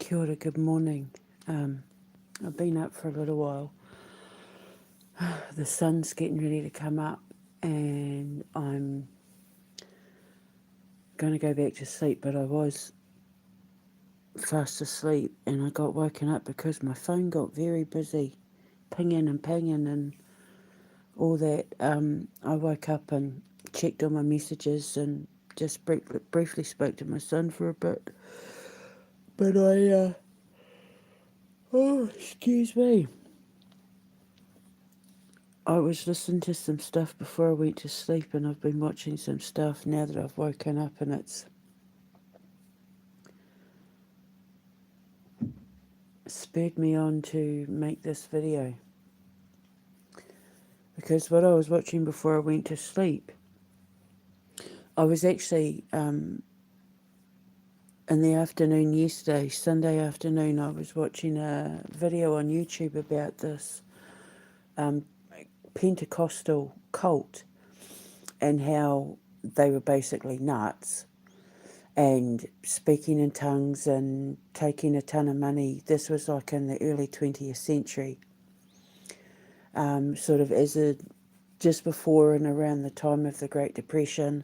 Kia ora, good morning. I've been up for a little while. The sun's getting ready to come up, and I'm going to go back to sleep, but I was fast asleep and I got woken up because my phone got very busy pinging and pinging and all that. I woke up and checked all my messages and just briefly spoke to my son for a bit. But excuse me. I was listening to some stuff before I went to sleep, and I've been watching some stuff now that I've woken up, and it's spurred me on to make this video. Because what I was watching before I went to sleep, I was actually, in the afternoon yesterday, Sunday afternoon, I was watching a video on YouTube about this Pentecostal cult and how they were basically nuts and speaking in tongues and taking a ton of money. This was like in the early 20th century, sort of just before and around the time of the Great Depression,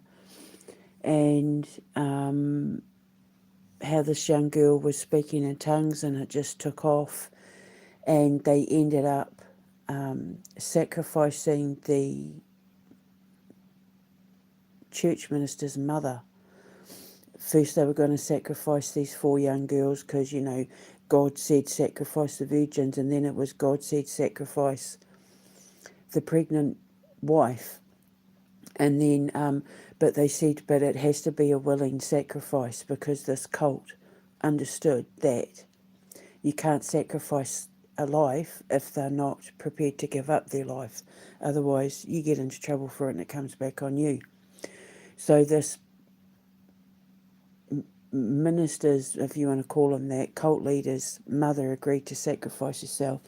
and how this young girl was speaking in tongues and it just took off, and they ended up sacrificing the church minister's mother. First they were going to sacrifice these 4 young girls because, God said sacrifice the virgins, and then it was God said sacrifice the pregnant wife. And then, but they said, but it has to be a willing sacrifice, because this cult understood that you can't sacrifice a life if they're not prepared to give up their life. Otherwise, you get into trouble for it and it comes back on you. So this minister's, if you want to call them that, cult leader's mother agreed to sacrifice herself.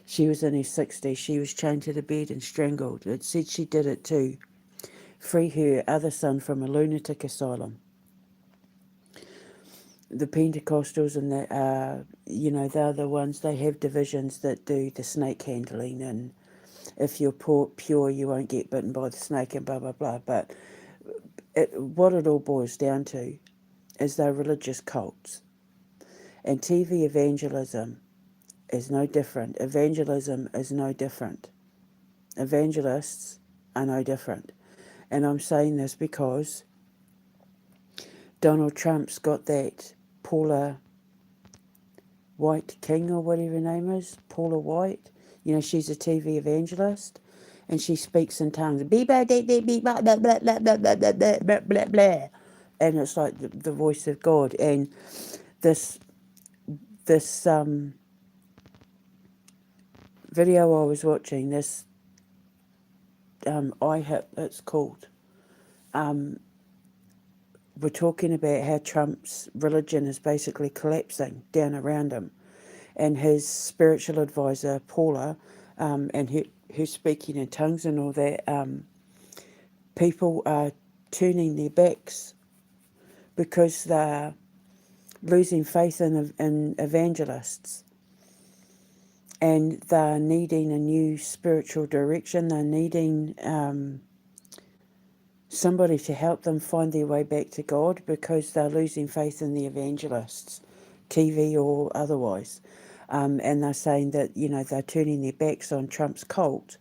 She was in her 60s. She was chained to the bed and strangled. It said she did it to free her other son from a lunatic asylum. The Pentecostals and they're the ones, they have divisions that do the snake handling, and if you're pure, you won't get bitten by the snake and blah, blah, blah. But what it all boils down to is they're religious cults. And TV evangelism is no different. Evangelism is no different. Evangelists are no different. And I'm saying this because Donald Trump's got that Paula White King, or whatever her name is, Paula White. She's a TV evangelist, and she speaks in tongues. And it's like the voice of God. And this video I was watching, this IHIP, it's called, we're talking about how Trump's religion is basically collapsing down around him, and his spiritual advisor Paula, and her speaking in tongues and all that, people are turning their backs because they're losing faith in evangelists, and they're needing a new spiritual direction. They're needing somebody to help them find their way back to God, because they're losing faith in the evangelists, TV or otherwise. And they're saying that, they're turning their backs on Trump's cult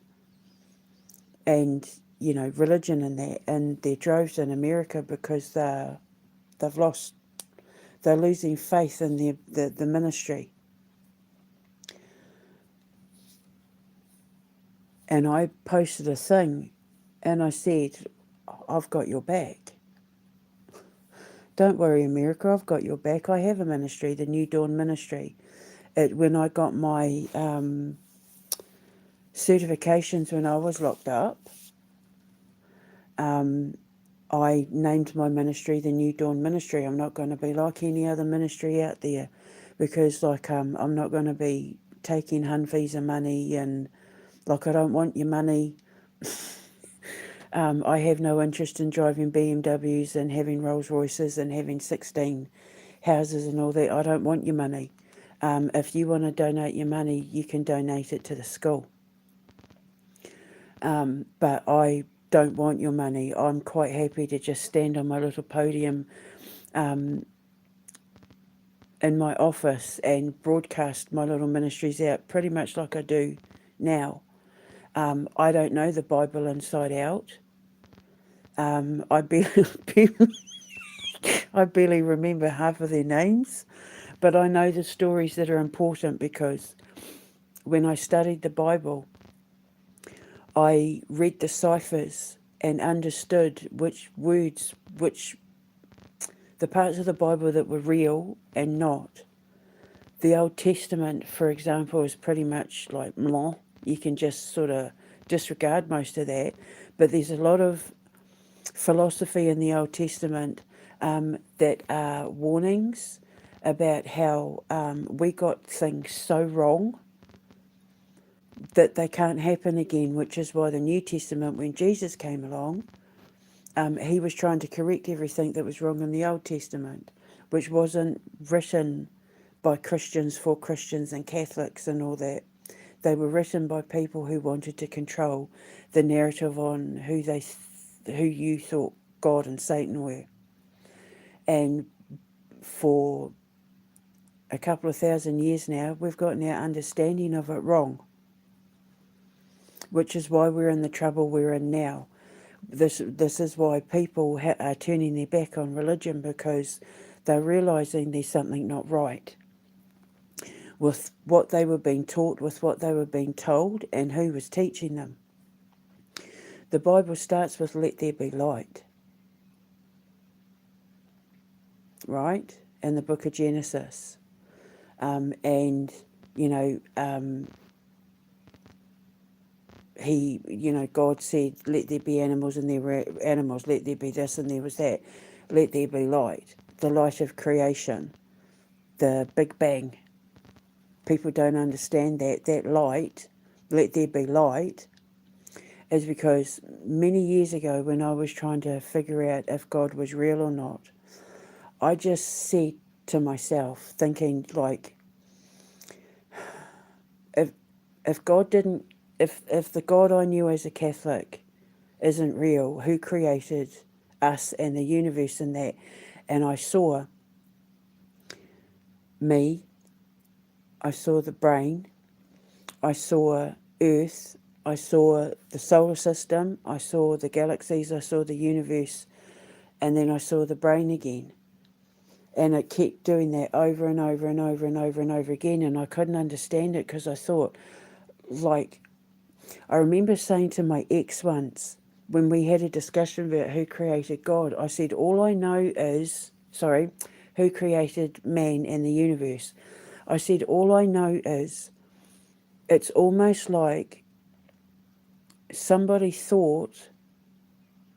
and, religion and that, and their droves in America, because they're losing faith in the ministry. And I posted a thing and I said, I've got your back. Don't worry, America, I've got your back. I have a ministry, the New Dawn Ministry. When I got my certifications when I was locked up, I named my ministry the New Dawn Ministry. I'm not going to be like any other ministry out there, because I'm not going to be taking hun visa money, and I don't want your money. I have no interest in driving BMWs and having Rolls Royces and having 16 houses and all that. I don't want your money. If you want to donate your money, you can donate it to the school. But I don't want your money. I'm quite happy to just stand on my little podium in my office and broadcast my little ministries out pretty much like I do now. I don't know the Bible inside out. I barely remember half of their names, but I know the stories that are important because when I studied the Bible, I read the ciphers and understood which words, the parts of the Bible that were real and not. The Old Testament, for example, is pretty much like blah. You can just sort of disregard most of that. But there's a lot of philosophy in the Old Testament that are warnings about how we got things so wrong that they can't happen again, which is why the New Testament, when Jesus came along, he was trying to correct everything that was wrong in the Old Testament, which wasn't written by Christians for Christians and Catholics and all that. They were written by people who wanted to control the narrative on who you thought God and Satan were. And for a couple of thousand years now, we've gotten our understanding of it wrong, which is why we're in the trouble we're in now. This is why people are turning their back on religion, because they're realising there's something not right with what they were being taught, with what they were being told, and who was teaching them. The Bible starts with "Let there be light," right? In the book of Genesis. And, God said, let there be animals, and there were animals, let there be this, and there was that. Let there be light, the light of creation, the Big Bang. People don't understand that light, let there be light, is because many years ago when I was trying to figure out if God was real or not, I just said to myself, thinking like, if God didn't, if the God I knew as a Catholic isn't real, who created us and the universe and that? And I saw me, I saw the brain, I saw Earth, I saw the solar system, I saw the galaxies, I saw the universe, and then I saw the brain again. And it kept doing that over and over and over and over and over again, and I couldn't understand it because I thought, like, I remember saying to my ex once, when we had a discussion about who created God, I said, who created man and the universe. I said, all I know is it's almost like somebody thought,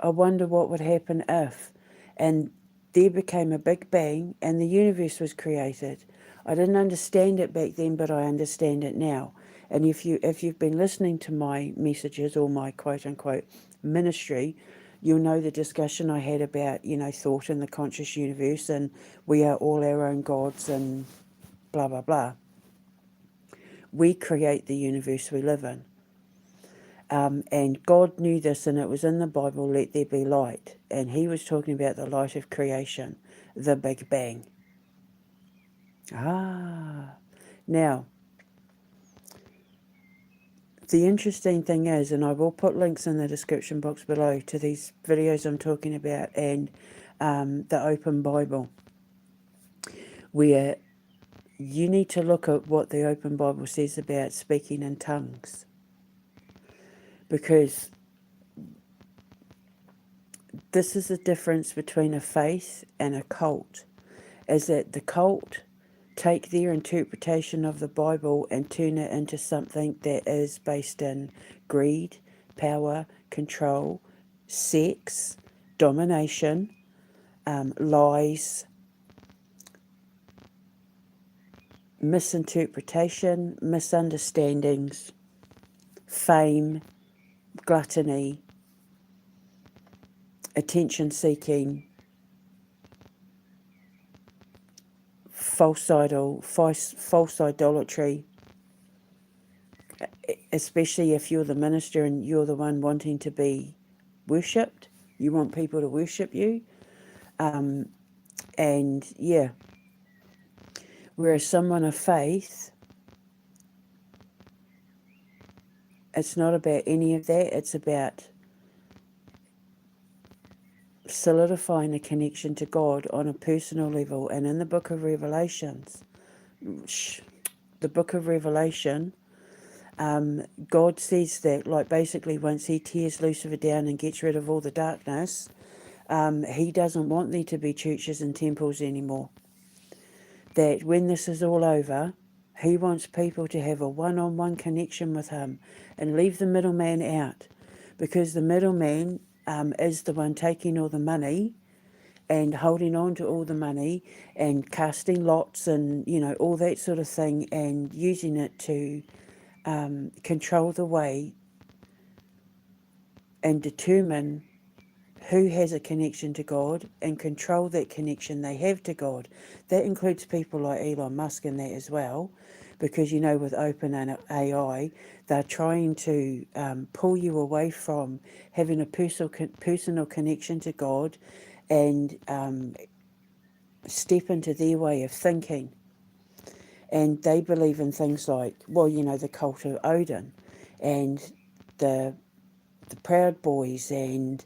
I wonder what would happen if, and there became a Big Bang and the universe was created. I didn't understand it back then, but I understand it now. And if you've been listening to my messages or my quote unquote ministry, you'll know the discussion I had about, thought in the conscious universe, and we are all our own gods and blah, blah, blah. We create the universe we live in. And God knew this, and it was in the Bible, let there be light. And he was talking about the light of creation, the Big Bang. Now, the interesting thing is, and I will put links in the description box below to these videos I'm talking about and the Open Bible, where you need to look at what the Open Bible says about speaking in tongues. Because this is the difference between a faith and a cult, is that the cult take their interpretation of the Bible and turn it into something that is based in greed, power, control, sex, domination, lies, misinterpretation, misunderstandings, fame, gluttony, attention seeking, false idolatry, especially if you're the minister and you're the one wanting to be worshipped. You want people to worship you. And yeah, whereas someone of faith, it's not about any of that. It's about solidifying a connection to God on a personal level. And in the book of Revelations, the book of Revelation, God says that, like, basically once he tears Lucifer down and gets rid of all the darkness, he doesn't want there to be churches and temples anymore. That when this is all over, he wants people to have a one-on-one connection with him and leave the middleman out, because the middleman is the one taking all the money and holding on to all the money and casting lots and, all that sort of thing, and using it to control the way and determine who has a connection to God and control that connection they have to God. That includes people like Elon Musk and that as well, because, with open AI, they're trying to pull you away from having a personal connection to God and step into their way of thinking. And they believe in things like, the cult of Odin and the Proud Boys and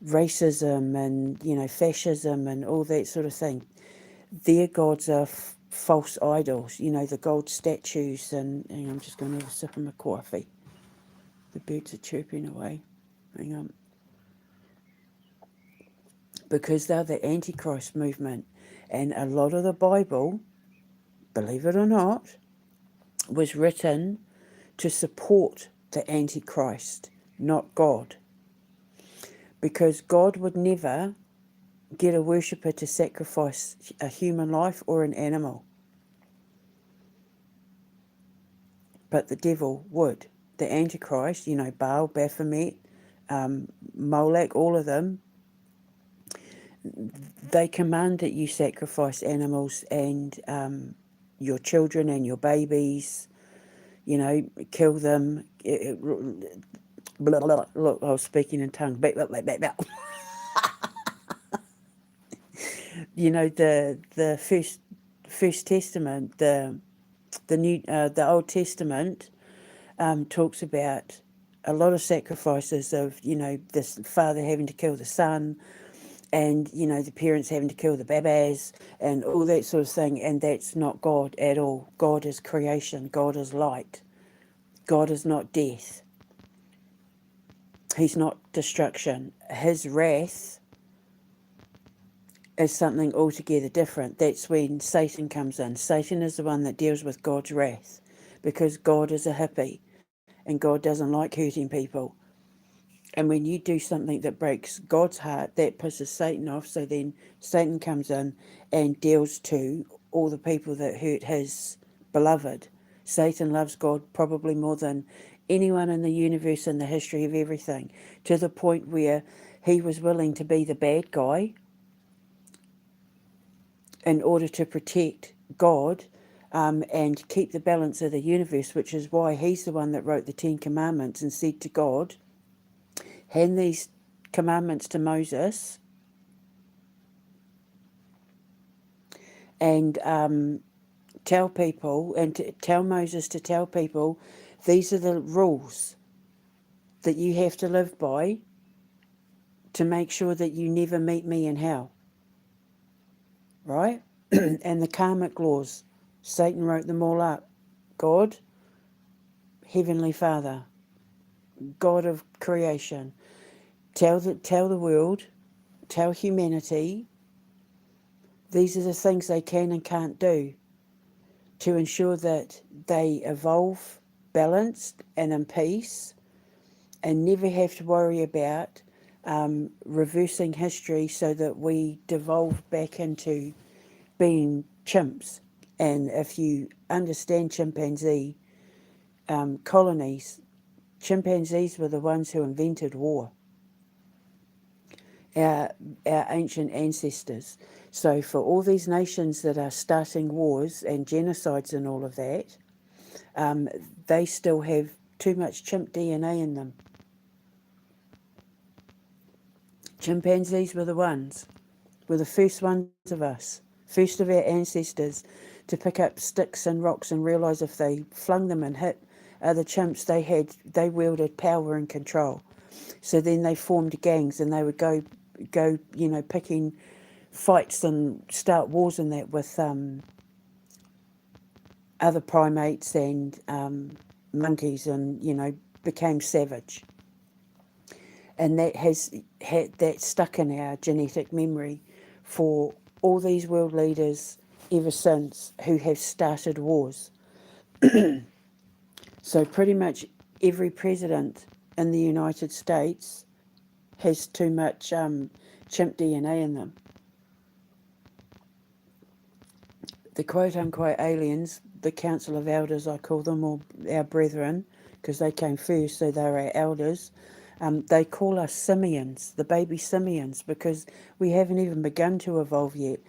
racism and, fascism and all that sort of thing. Their gods are false idols, the gold statues. And hang on, I'm just going to have a sip of my coffee. The birds are chirping away. Hang on. Because they're the Antichrist movement. And a lot of the Bible, believe it or not, was written to support the Antichrist, not God. Because God would never get a worshipper to sacrifice a human life or an animal. But the devil would. The Antichrist, Baal, Baphomet, Molech, all of them, they command that you sacrifice animals and your children and your babies, kill them. Blah, blah, blah. Look, I was speaking in tongues. Blah, blah, blah, blah, blah. The first Testament, the Old Testament talks about a lot of sacrifices of, this father having to kill the son, and, the parents having to kill the babas and all that sort of thing. And that's not God at all. God is creation. God is light. God is not death. He's not destruction. His wrath is something altogether different. That's when Satan comes in. Satan is the one that deals with God's wrath, because God is a hippie and God doesn't like hurting people. And when you do something that breaks God's heart, that pisses Satan off. So then Satan comes in and deals to all the people that hurt his beloved. Satan loves God probably more than anyone in the universe in the history of everything, to the point where he was willing to be the bad guy in order to protect God and keep the balance of the universe, which is why he's the one that wrote the 10 Commandments and said to God, hand these commandments to Moses and tell people, and tell Moses to tell people, these are the rules that you have to live by to make sure that you never meet me in hell. Right? And the karmic laws, Satan wrote them all up. God, Heavenly Father, God of creation, tell the world, tell humanity, these are the things they can and can't do to ensure that they evolve balanced and in peace, and never have to worry about reversing history so that we devolve back into being chimps. And if you understand chimpanzee colonies, chimpanzees were the ones who invented war, our ancient ancestors. So for all these nations that are starting wars and genocides and all of that, they still have too much chimp DNA in them. Chimpanzees were the first ones of us, first of our ancestors to pick up sticks and rocks and realise if they flung them and hit other chimps, they wielded power and control. So then they formed gangs and they would go, picking fights and start wars and that with other primates and monkeys, and became savage. And that stuck in our genetic memory for all these world leaders ever since who have started wars. So pretty much every president in the United States has too much chimp DNA in them. The quote-unquote aliens, the Council of Elders I call them, or our brethren, because they came first, so they're our elders. They call us simians, the baby simians, because we haven't even begun to evolve yet,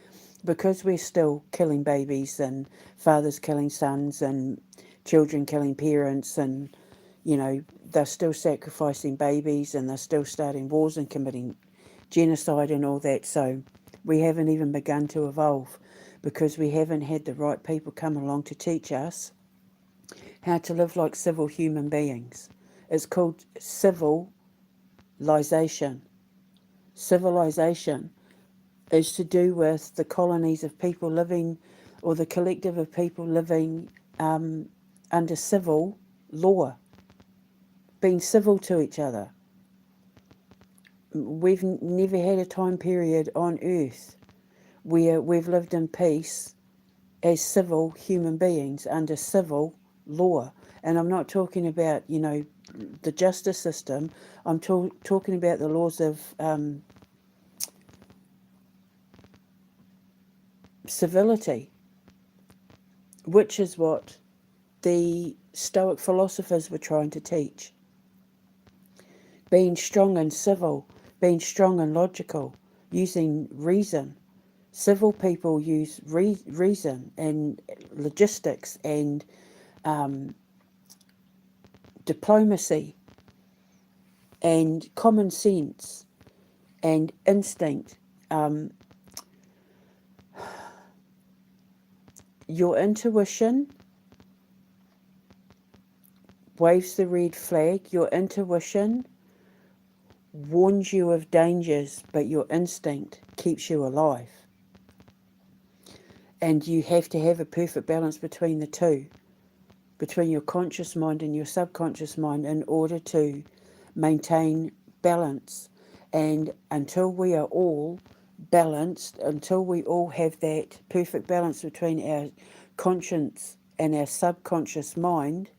because we're still killing babies and fathers killing sons and children killing parents, and they're still sacrificing babies and they're still starting wars and committing genocide and all that. So we haven't even begun to evolve because we haven't had the right people come along to teach us how to live like civil human beings. It's called civilization. Civilization is to do with the colonies of people living, or the collective of people living under civil law, being civil to each other. We've never had a time period on earth where we've lived in peace as civil human beings under civil law. And I'm not talking about, the justice system. I'm talking about the laws of civility, which is what the Stoic philosophers were trying to teach. Being strong and civil, being strong and logical, using reason. Civil people use reason and logistics and diplomacy and common sense and instinct. Your intuition waves the red flag. Your intuition warns you of dangers, but your instinct keeps you alive. And you have to have a perfect balance between the two, between your conscious mind and your subconscious mind, in order to maintain balance. And until we are all balanced, until we all have that perfect balance between our conscience and our subconscious mind,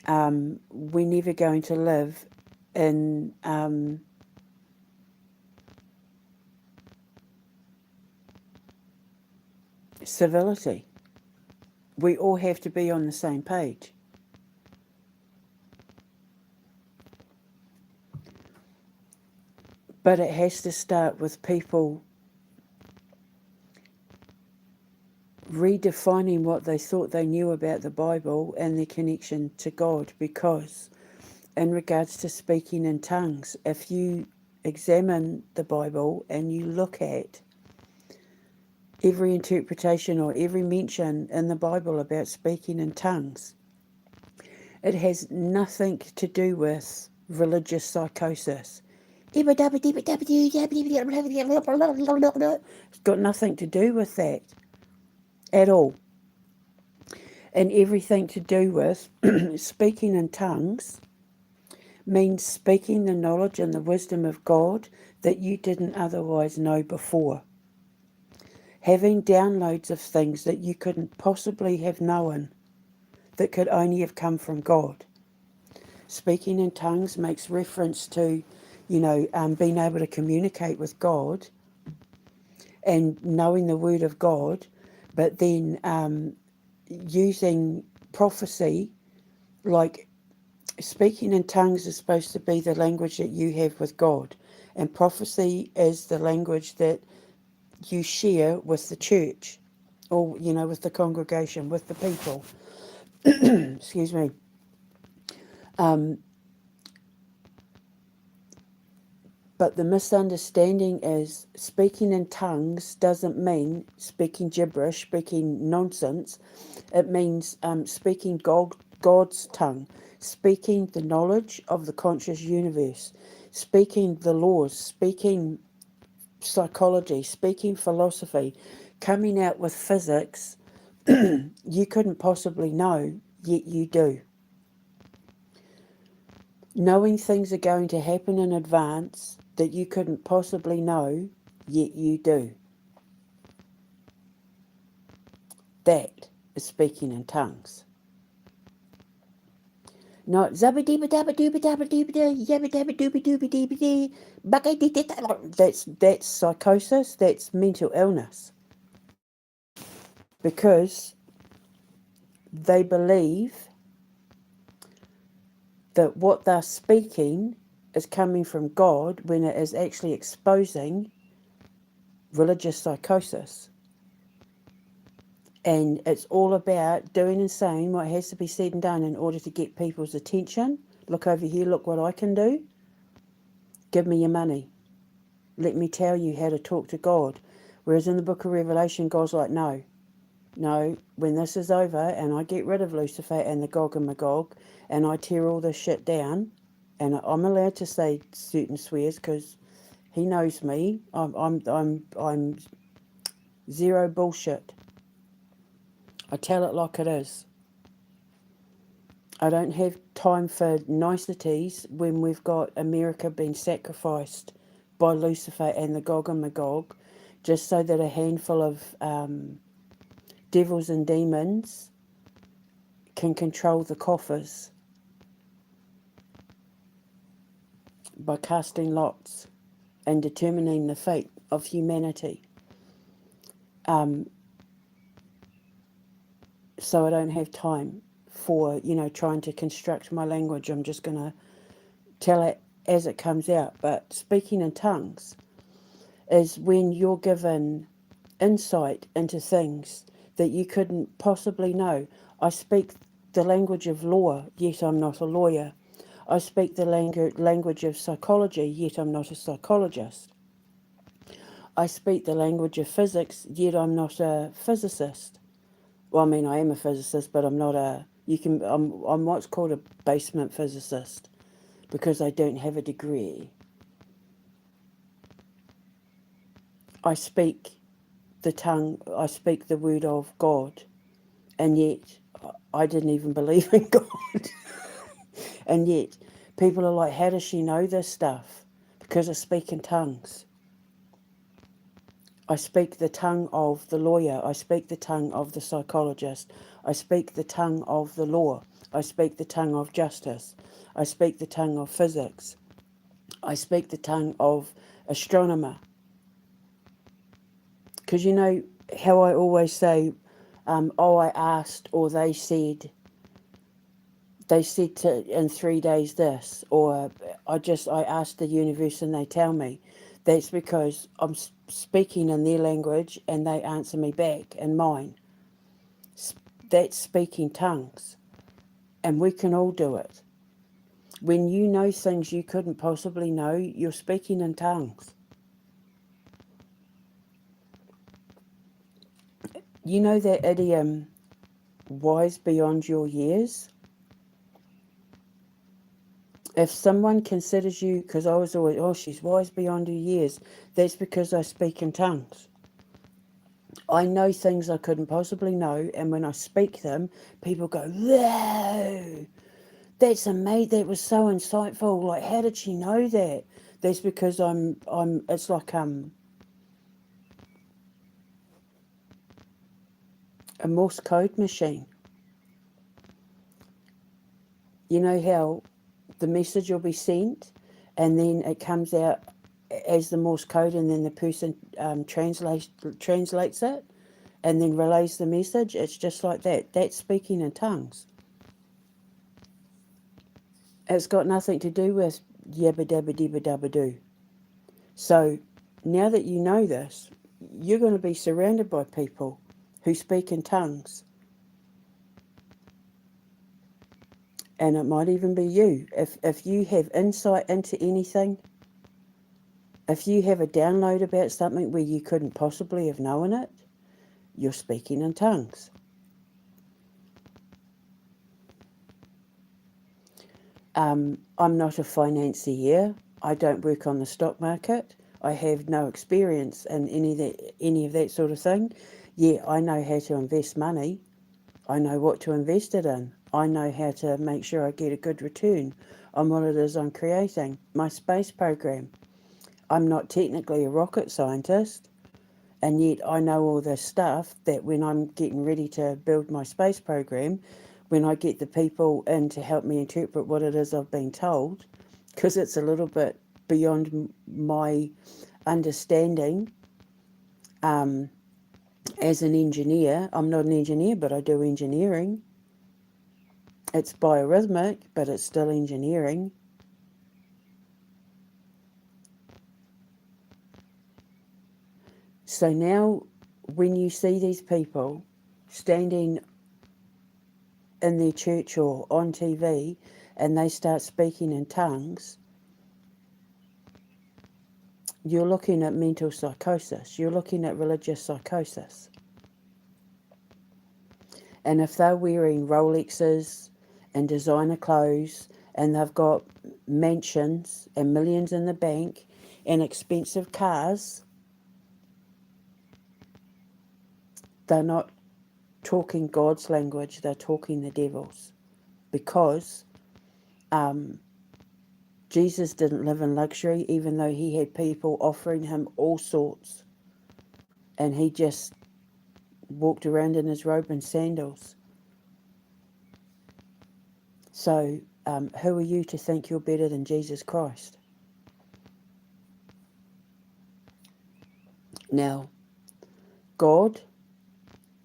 we're never going to live in civility. We all have to be on the same page. But it has to start with people redefining what they thought they knew about the Bible and their connection to God. Because in regards to speaking in tongues, if you examine the Bible and you look at every interpretation or every mention in the Bible about speaking in tongues, it has nothing to do with religious psychosis. It's got nothing to do with that at all. And everything to do with speaking in tongues means speaking the knowledge and the wisdom of God that you didn't otherwise know before. Having downloads of things that you couldn't possibly have known, that could only have come from God. Speaking in tongues makes reference to, being able to communicate with God and knowing the Word of God, but then using prophecy, like speaking in tongues is supposed to be the language that you have with God, and prophecy is the language that you share with the church, or, you know, with the congregation, with the people. Excuse me. But the misunderstanding is speaking in tongues doesn't mean speaking gibberish, speaking nonsense. It means speaking God's tongue, speaking the knowledge of the conscious universe, speaking the laws, speaking psychology, speaking philosophy, coming out with physics you couldn't possibly know, yet you do. Knowing things are going to happen in advance that you couldn't possibly know, yet you do. That is speaking in tongues. Not zabba dibba dabba dooba dabba dooba da yabba dabba dooba dooba dooba dee bugga dee dee da. That's psychosis, that's mental illness. Because they believe that what they're speaking is coming from God when it is actually exposing religious psychosis. And it's all about doing and saying what has to be said and done in order to get people's attention. Look over here, look what I can do. Give me your money. Let me tell you how to talk to God. Whereas in the book of Revelation, God's like, no, when this is over and I get rid of Lucifer and the Gog and Magog and I tear all this shit down, and I'm allowed to say certain swears because he knows me. I'm zero bullshit. I tell it like it is. I don't have time for niceties when we've got America being sacrificed by Lucifer and the Gog and Magog just so that a handful of devils and demons can control the coffers by casting lots and determining the fate of humanity. So I don't have time for, trying to construct my language. I'm just going to tell it as it comes out. But speaking in tongues is when you're given insight into things that you couldn't possibly know. I speak the language of law, yet I'm not a lawyer. I speak the language of psychology, yet I'm not a psychologist. I speak the language of physics, yet I'm not a physicist. Well, I mean, I am a physicist, but I'm not I'm what's called a basement physicist because I don't have a degree. I speak I speak the word of God, and yet I didn't even believe in God. And yet people are like, how does she know this stuff? Because I speak in tongues. I speak the tongue of the lawyer. I speak the tongue of the psychologist. I speak the tongue of the law. I speak the tongue of justice. I speak the tongue of physics. I speak the tongue of astronomer. Because you know how I always say, I asked, or they said in 3 days this, or I asked the universe and they tell me. That's because I'm speaking in their language and they answer me back in mine. That's speaking tongues. And we can all do it. When you know things you couldn't possibly know, you're speaking in tongues. You know that idiom, wise beyond your years? If someone considers you, because I was always, she's wise beyond her years, that's because I speak in tongues. I know things I couldn't possibly know, and when I speak them, people go, whoa, that's amazing, that was so insightful, like, how did she know that? That's because it's like a Morse code machine. You know how the message will be sent and then it comes out as the Morse code and then the person translates it and then relays the message. It's just like that. That's speaking in tongues. It's got nothing to do with yabba dabba dibba dabba doo. So now that you know this, you're going to be surrounded by people who speak in tongues. And it might even be you. If you have insight into anything, if you have a download about something where you couldn't possibly have known it, you're speaking in tongues. I'm not a financier. I don't work on the stock market. I have no experience in any of that sort of thing. Yeah, I know how to invest money. I know what to invest it in. I know how to make sure I get a good return on what it is I'm creating. My space program. I'm not technically a rocket scientist, and yet I know all this stuff that when I'm getting ready to build my space program, when I get the people in to help me interpret what it is I've been told, because it's a little bit beyond my understanding as an engineer. I'm not an engineer, but I do engineering. It's biorhythmic, but it's still engineering. So now when you see these people standing in their church or on TV and they start speaking in tongues, you're looking at mental psychosis. You're looking at religious psychosis. And if they're wearing Rolexes and designer clothes and they've got mansions and millions in the bank and expensive cars, they're not talking God's language, they're talking the devil's. Because Jesus didn't live in luxury, even though he had people offering him all sorts. And he just walked around in his robe and sandals. So, who are you to think you're better than Jesus Christ? Now, God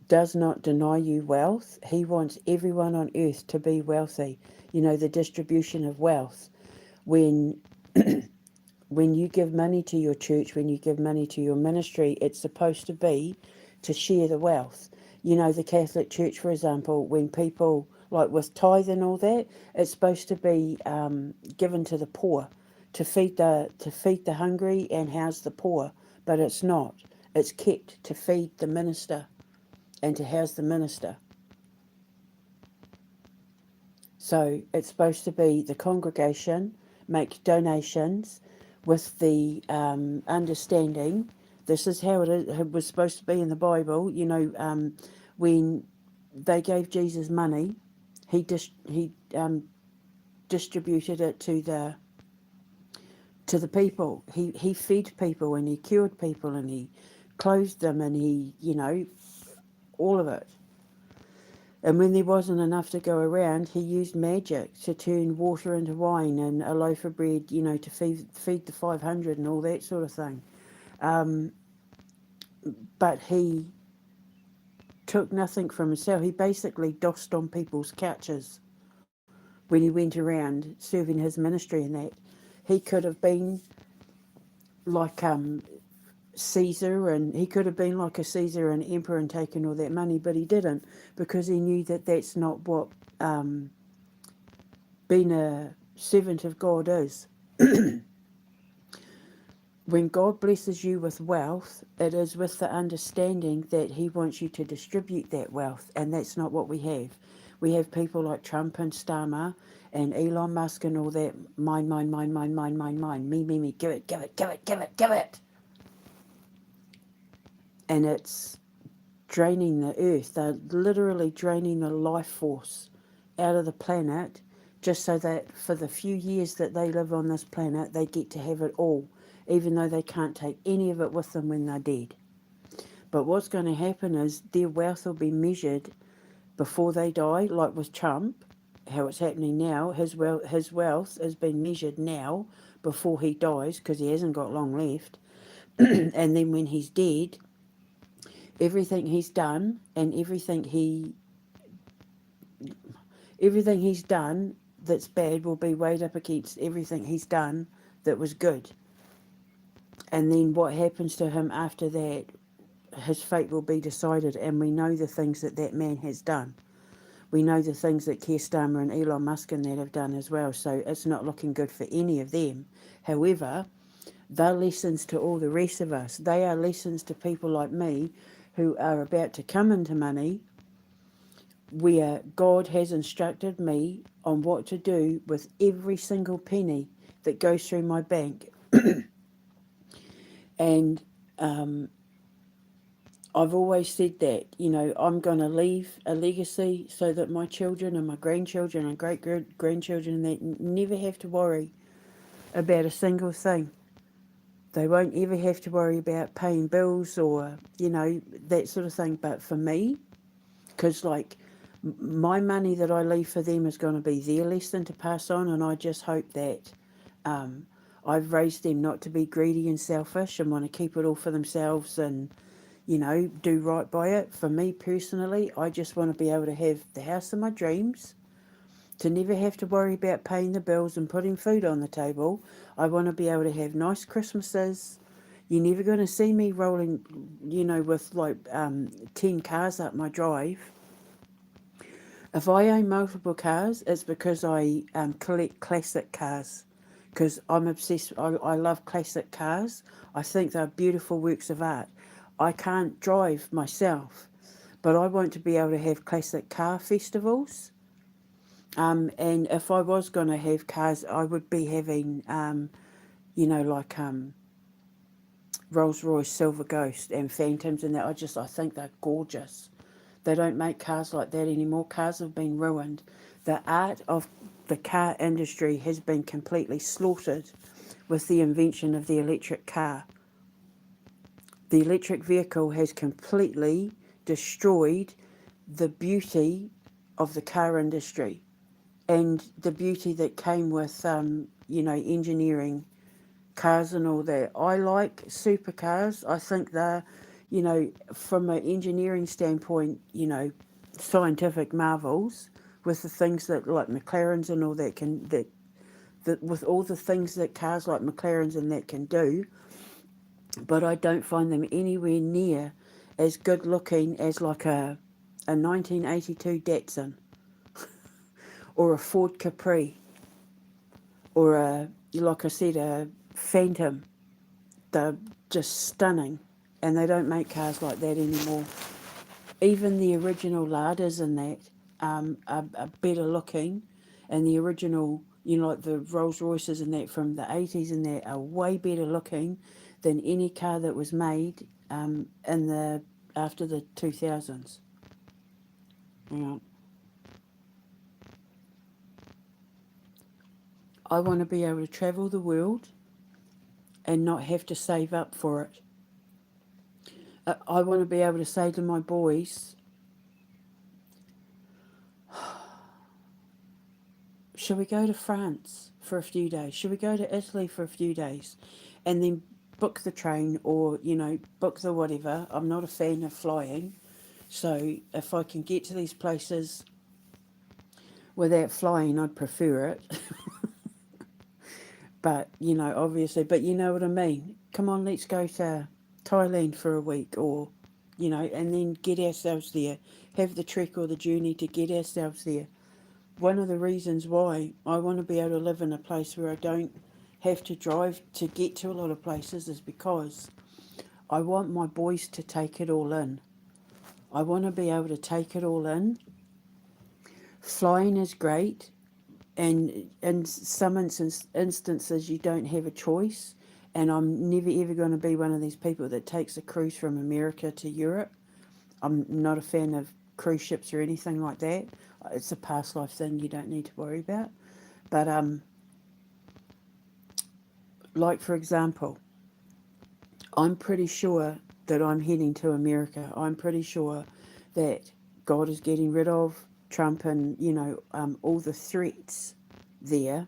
does not deny you wealth. He wants everyone on earth to be wealthy. You know, the distribution of wealth. When when you give money to your church, when you give money to your ministry, it's supposed to be to share the wealth. You know, the Catholic Church, for example, when people, like with tithe and all that, it's supposed to be given to the poor, to feed the hungry and house the poor, but it's not. It's kept to feed the minister and to house the minister. So it's supposed to be the congregation make donations with the understanding. This is how it was supposed to be in the Bible. You know, when they gave Jesus money, he distributed it to the people. He fed people and he cured people and he clothed them and he, you know, all of it. And when there wasn't enough to go around, he used magic to turn water into wine and a loaf of bread, you know, to feed the 500 and all that sort of thing. But he took nothing from himself. He basically dossed on people's couches when he went around serving his ministry and that. He could have been like Caesar, and he could have been like a Caesar and emperor and taken all that money, but he didn't, because he knew that that's not what being a servant of God is. When God blesses you with wealth, it is with the understanding that he wants you to distribute that wealth, and that's not what we have. We have people like Trump and Starmer and Elon Musk and all that, mine, me, give it, give it, give it, give it, give it. And it's draining the earth. They're literally draining the life force out of the planet just so that for the few years that they live on this planet, they get to have it all, even though they can't take any of it with them when they're dead. But what's going to happen is their wealth will be measured before they die, like with Trump, how it's happening now. His wealth has been measured now before he dies, because he hasn't got long left. And then when he's dead, everything he's done and everything he's done that's bad will be weighed up against everything he's done that was good. And then what happens to him after that his fate will be decided, and we know the things that that man has done. We know the things that Keir Starmer and Elon Musk and that have done as well, so it's not looking good for any of them. However, they're lessons to all the rest of us. They are lessons to people like me who are about to come into money, where God has instructed me on what to do with every single penny that goes through my bank. And I've always said that, I'm going to leave a legacy so that my children and my grandchildren and great grandchildren that never have to worry about a single thing. They won't ever have to worry about paying bills or, that sort of thing. But for me, because my money that I leave for them is going to be their lesson to pass on, and I just hope that I've raised them not to be greedy and selfish and want to keep it all for themselves and, do right by it. For me personally, I just want to be able to have the house of my dreams, to never have to worry about paying the bills and putting food on the table. I want to be able to have nice Christmases. You're never going to see me rolling, with 10 cars up my drive. If I own multiple cars, it's because I collect classic cars, because I'm obsessed. I love classic cars. I think they're beautiful works of art. I can't drive myself, but I want to be able to have classic car festivals. And if I was going to have cars, I would be having, Rolls Royce Silver Ghost and Phantoms and that. I think they're gorgeous. They don't make cars like that anymore. Cars have been ruined. The art of the car industry has been completely slaughtered with the invention of the electric car. The electric vehicle has completely destroyed the beauty of the car industry and the beauty that came with, engineering cars and all that. I like supercars. I think they're, from an engineering standpoint, scientific marvels with the things that like McLarens and all that with all the things that cars like McLarens and that can do. But I don't find them anywhere near as good looking as like a 1982 Datsun or a Ford Capri or like I said, a Phantom. They're just stunning, and they don't make cars like that anymore. Even the original Ladas and that are better looking, and the original, like the Rolls Royces and that from the 80s and that are way better looking than any car that was made after the 2000s. I want to be able to travel the world and not have to save up for it. I want to be able to say to my boys, should we go to France for a few days? Should we go to Italy for a few days? And then book the train or, book the whatever. I'm not a fan of flying. So if I can get to these places without flying, I'd prefer it. But, obviously, but you know what I mean. Come on, let's go to Thailand for a week or, and then get ourselves there. Have the trek or the journey to get ourselves there. One of the reasons why I want to be able to live in a place where I don't have to drive to get to a lot of places is because I want my boys to take it all in. I want to be able to take it all in. Flying is great, and in some instances you don't have a choice, and I'm never ever going to be one of these people that takes a cruise from America to Europe. I'm not a fan of cruise ships or anything like that. It's a past life thing you don't need to worry about. But like for example, I'm pretty sure that I'm heading to America. I'm pretty sure that God is getting rid of Trump and, all the threats there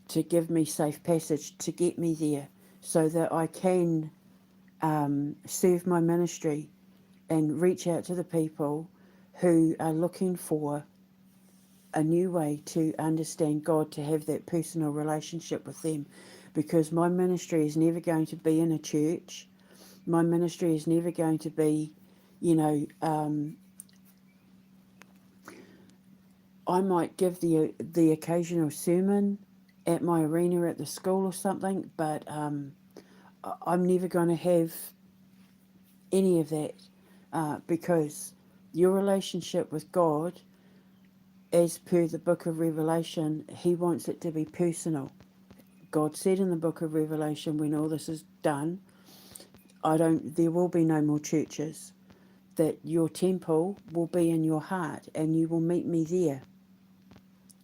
to give me safe passage to get me there so that I can serve my ministry and reach out to the people who are looking for a new way to understand God, to have that personal relationship with them. Because my ministry is never going to be in a church. My ministry is never going to be, you know, I might give the occasional sermon at my arena at the school or something, but I'm never going to have any of that because your relationship with God, as per the book of Revelation, He wants it to be personal. God said in the book of Revelation, when all this is done, there will be no more churches. That your temple will be in your heart, and you will meet me there.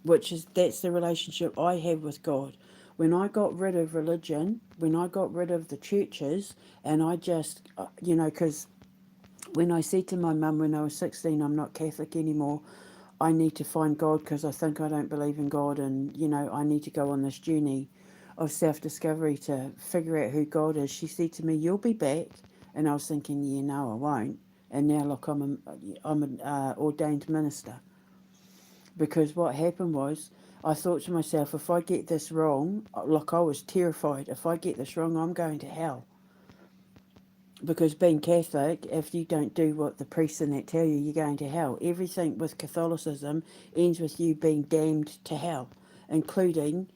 That's the relationship I have with God. When I got rid of religion, when I got rid of the churches, and I just, because when I said to my mum when I was 16, I'm not Catholic anymore, I need to find God because I think I don't believe in God, and, I need to go on this journey of self-discovery to figure out who God is. She said to me, you'll be back. And I was thinking, yeah, no, I won't. And now, look, I'm an ordained minister. Because what happened was, I thought to myself, if I get this wrong, like I was terrified, if I get this wrong, I'm going to hell. Because being Catholic, if you don't do what the priests and that tell you, you're going to hell. Everything with Catholicism ends with you being damned to hell, including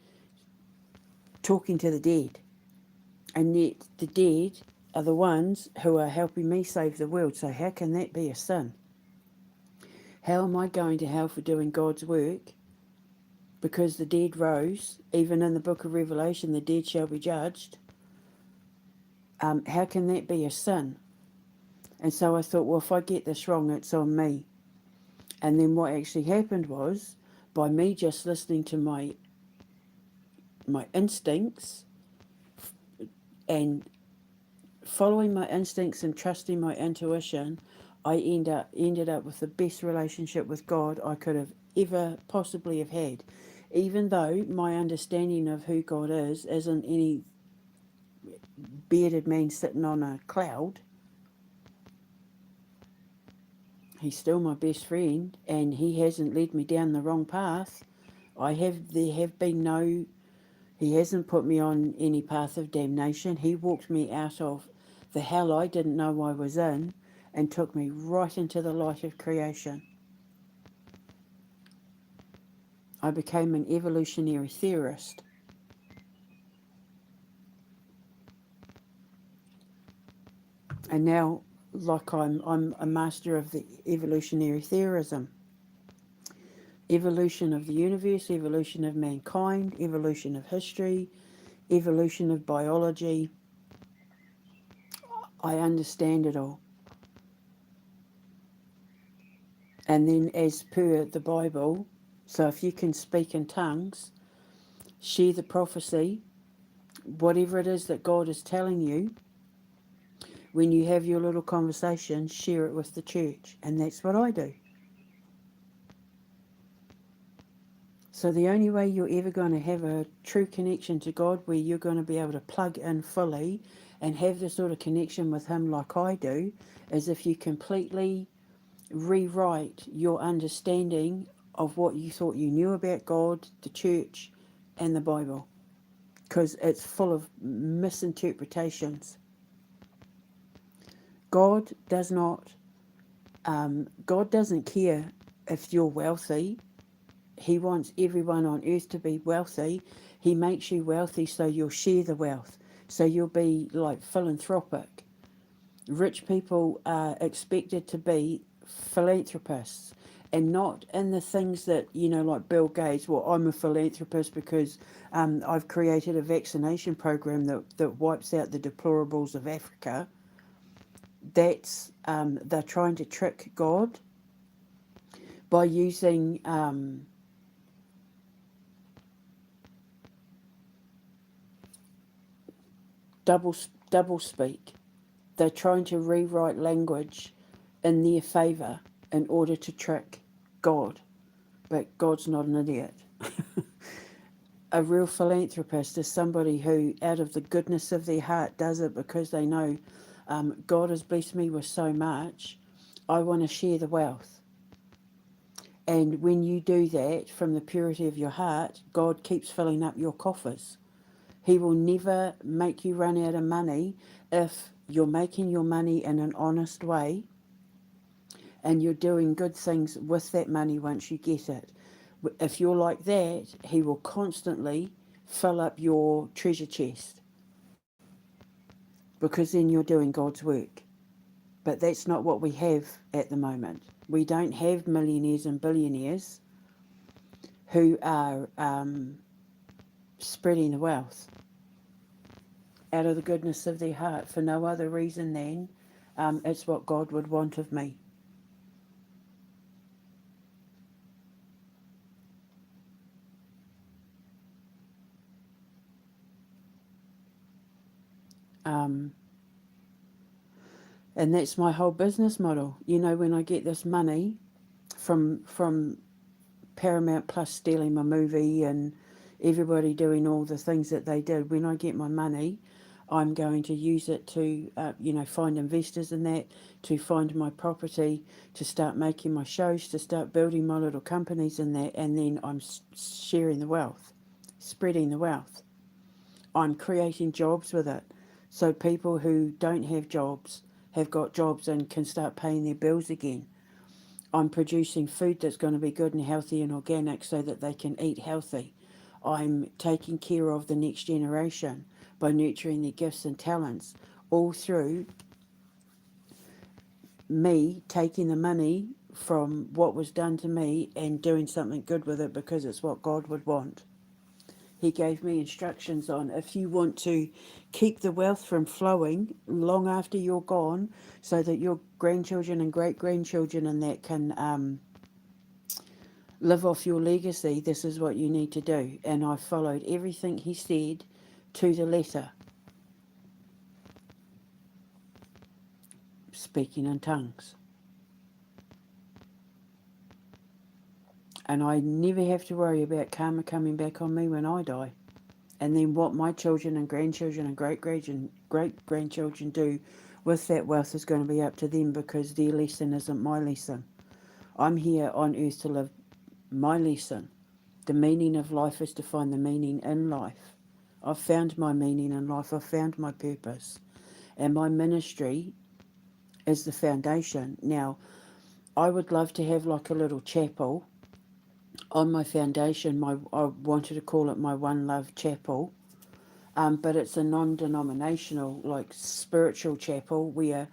talking to the dead. And yet the dead are the ones who are helping me save the world. So how can that be a sin? How am I going to hell for doing God's work? Because the dead rose, even in the book of Revelation, the dead shall be judged. How can that be a sin? And so I thought, well, if I get this wrong, it's on me. And then what actually happened was, by me just listening to my instincts and following my instincts and trusting my intuition, I ended up with the best relationship with God I could have ever possibly have had. Even though my understanding of who God is isn't any bearded man sitting on a cloud, He's still my best friend, and He hasn't led me down the wrong path. He hasn't put me on any path of damnation. He walked me out of the hell I didn't know I was in and took me right into the light of creation. I became an evolutionary theorist. And now, like I'm a master of the evolutionary theorism. Evolution of the universe, evolution of mankind, evolution of history, evolution of biology. I understand it all. And then as per the Bible, so if you can speak in tongues, share the prophecy, whatever it is that God is telling you, when you have your little conversation, share it with the church. And that's what I do. So the only way you're ever going to have a true connection to God, where you're going to be able to plug in fully and have the sort of connection with Him like I do, is if you completely rewrite your understanding of what you thought you knew about God, the church, and the Bible. Because it's full of misinterpretations. God doesn't care if you're wealthy. He wants everyone on earth to be wealthy. He makes you wealthy so you'll share the wealth. So you'll be like philanthropic. Rich people are expected to be philanthropists, and not in the things that, like Bill Gates, well, I'm a philanthropist because I've created a vaccination program that wipes out the deplorables of Africa. They're trying to trick God by using double speak. They're trying to rewrite language in their favour in order to trick God. But God's not an idiot. A real philanthropist is somebody who, out of the goodness of their heart, does it because they know God has blessed me with so much. I want to share the wealth. And when you do that from the purity of your heart, God keeps filling up your coffers. He will never make you run out of money if you're making your money in an honest way, and you're doing good things with that money once you get it. If you're like that, he will constantly fill up your treasure chest, because then you're doing God's work. But that's not what we have at the moment. We don't have millionaires and billionaires who are spreading the wealth out of the goodness of their heart for no other reason than it's what God would want of me. Um, and that's my whole business model. You know, when I get this money from Paramount Plus stealing my movie and everybody doing all the things that they did, when I get my money, I'm going to use it to, find investors in that, to find my property, to start making my shows, to start building my little companies in that, and then I'm sharing the wealth, spreading the wealth. I'm creating jobs with it. So people who don't have jobs have got jobs and can start paying their bills again. I'm producing food that's going to be good and healthy and organic so that they can eat healthy. I'm taking care of the next generation by nurturing their gifts and talents, all through me taking the money from what was done to me and doing something good with it because it's what God would want. He gave me instructions on if you want to keep the wealth from flowing long after you're gone, so that your grandchildren and great grandchildren and that can live off your legacy, this is what you need to do. And I followed everything he said to the letter, speaking in tongues. And I never have to worry about karma coming back on me when I die. And then what my children and grandchildren and great grandchildren do with that wealth is going to be up to them, because their lesson isn't my lesson. I'm here on earth to live my lesson. The meaning of life is to find the meaning in life. I've found my meaning in life. I've found my purpose. And my ministry is the foundation. Now, I would love to have like a little chapel on my foundation. I wanted to call it my One Love Chapel. But it's a non-denominational, like spiritual chapel where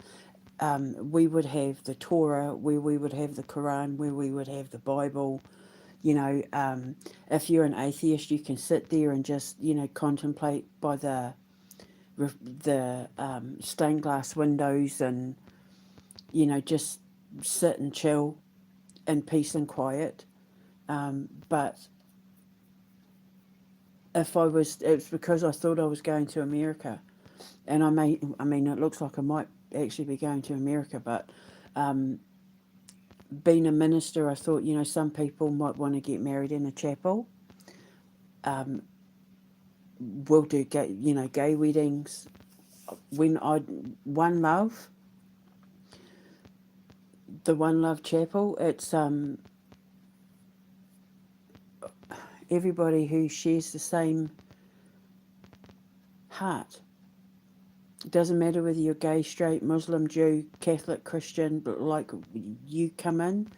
we would have the Torah, where we would have the Quran, where we would have the Bible. You know, if you're an atheist, you can sit there and just, contemplate by the stained glass windows and, just sit and chill in peace and quiet. But it's because I thought I was going to America, and it looks like I might actually be going to America, but being a minister, I thought, some people might want to get married in a chapel. We'll do gay weddings. One Love, the One Love Chapel, it's everybody who shares the same heart. It doesn't matter whether you're gay, straight, Muslim, Jew, Catholic, Christian, but like you come in,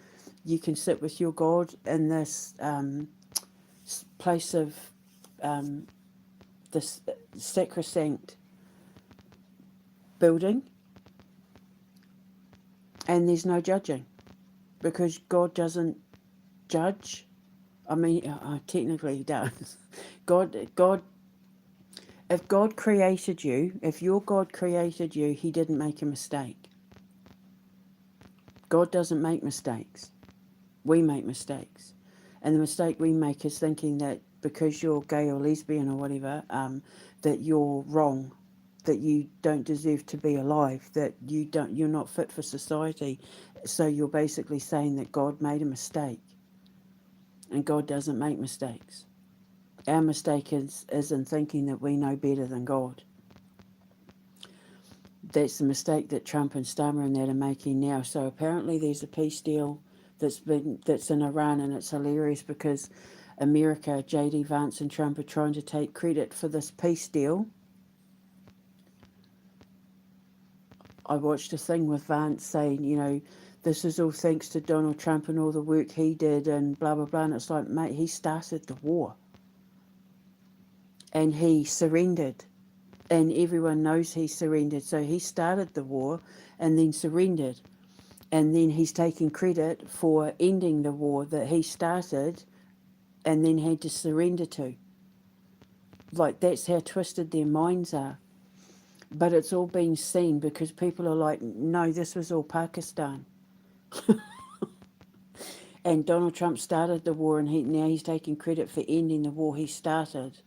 you can sit with your God in this place of this sacrosanct building, and there's no judging, because God doesn't judge. I mean, technically he does. God, if God created you, if your God created you, he didn't make a mistake. God doesn't make mistakes. We make mistakes. And the mistake we make is thinking that because you're gay or lesbian or whatever, that you're wrong, that you don't deserve to be alive, that you're not fit for society. So you're basically saying that God made a mistake. And God doesn't make mistakes. Our mistake is in thinking that we know better than God. That's the mistake that Trump and Starmer and that are making now. So apparently there's a peace deal that's in Iran, and it's hilarious because America, J.D. Vance and Trump are trying to take credit for this peace deal. I watched a thing with Vance saying, you know, this is all thanks to Donald Trump and all the work he did and blah, blah, blah. And it's like, mate, he started the war and he surrendered. And everyone knows he surrendered. So he started the war and then surrendered. And then he's taking credit for ending the war that he started and then had to surrender to. Like, that's how twisted their minds are. But it's all been seen because people are like, no, this was all Pakistan. And Donald Trump started the war, and now he's taking credit for ending the war he started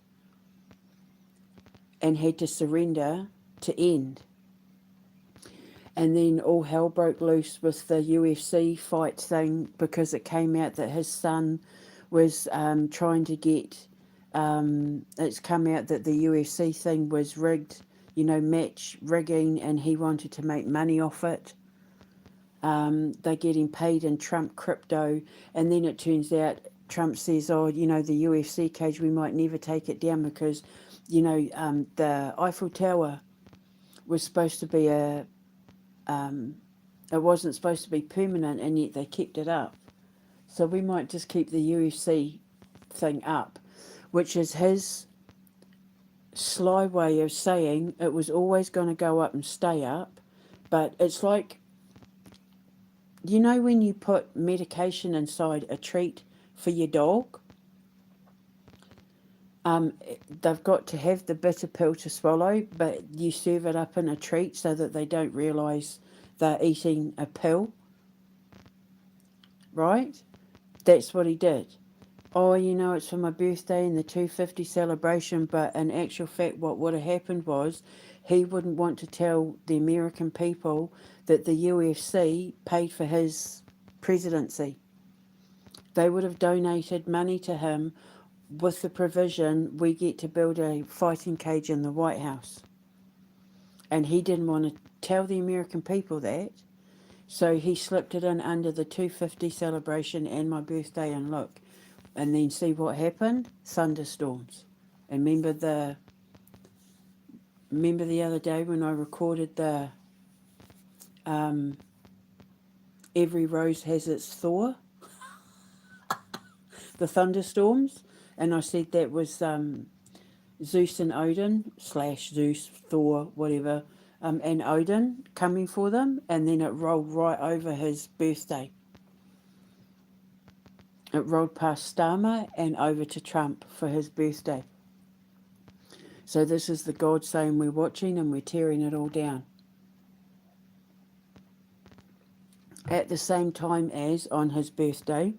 and had to surrender to end. And then all hell broke loose with the UFC fight thing because it came out that his son was trying to get... it's come out that the UFC thing was rigged, you know, match rigging, and he wanted to make money off it. They're getting paid in Trump crypto, and then it turns out Trump says, oh, you know, the UFC cage, we might never take it down because, you know, the Eiffel Tower was supposed to be it wasn't supposed to be permanent, and yet they kept it up. So we might just keep the UFC thing up, which is his sly way of saying it was always going to go up and stay up. But it's like, you know, when you put medication inside a treat for your dog, they've got to have the bitter pill to swallow, but you serve it up in a treat so that they don't realise they're eating a pill, right? That's what he did. Oh, you know, it's for my birthday and the 250 celebration, but in actual fact what would have happened was he wouldn't want to tell the American people that the UFC paid for his presidency. They would have donated money to him with the provision we get to build a fighting cage in the White House. And he didn't want to tell the American people that, so he slipped it in under the 250 celebration and my birthday, and look. And then see what happened? Thunderstorms. And remember the other day when I recorded the Every Rose Has Its Thor, the thunderstorms, and I said that was Zeus and Odin / Zeus, Thor, whatever, and Odin coming for them, and then it rolled right over his birthday. It rolled past Starmer and over to Trump for his birthday. So this is the God saying we're watching and we're tearing it all down. At the same time as on his birthday,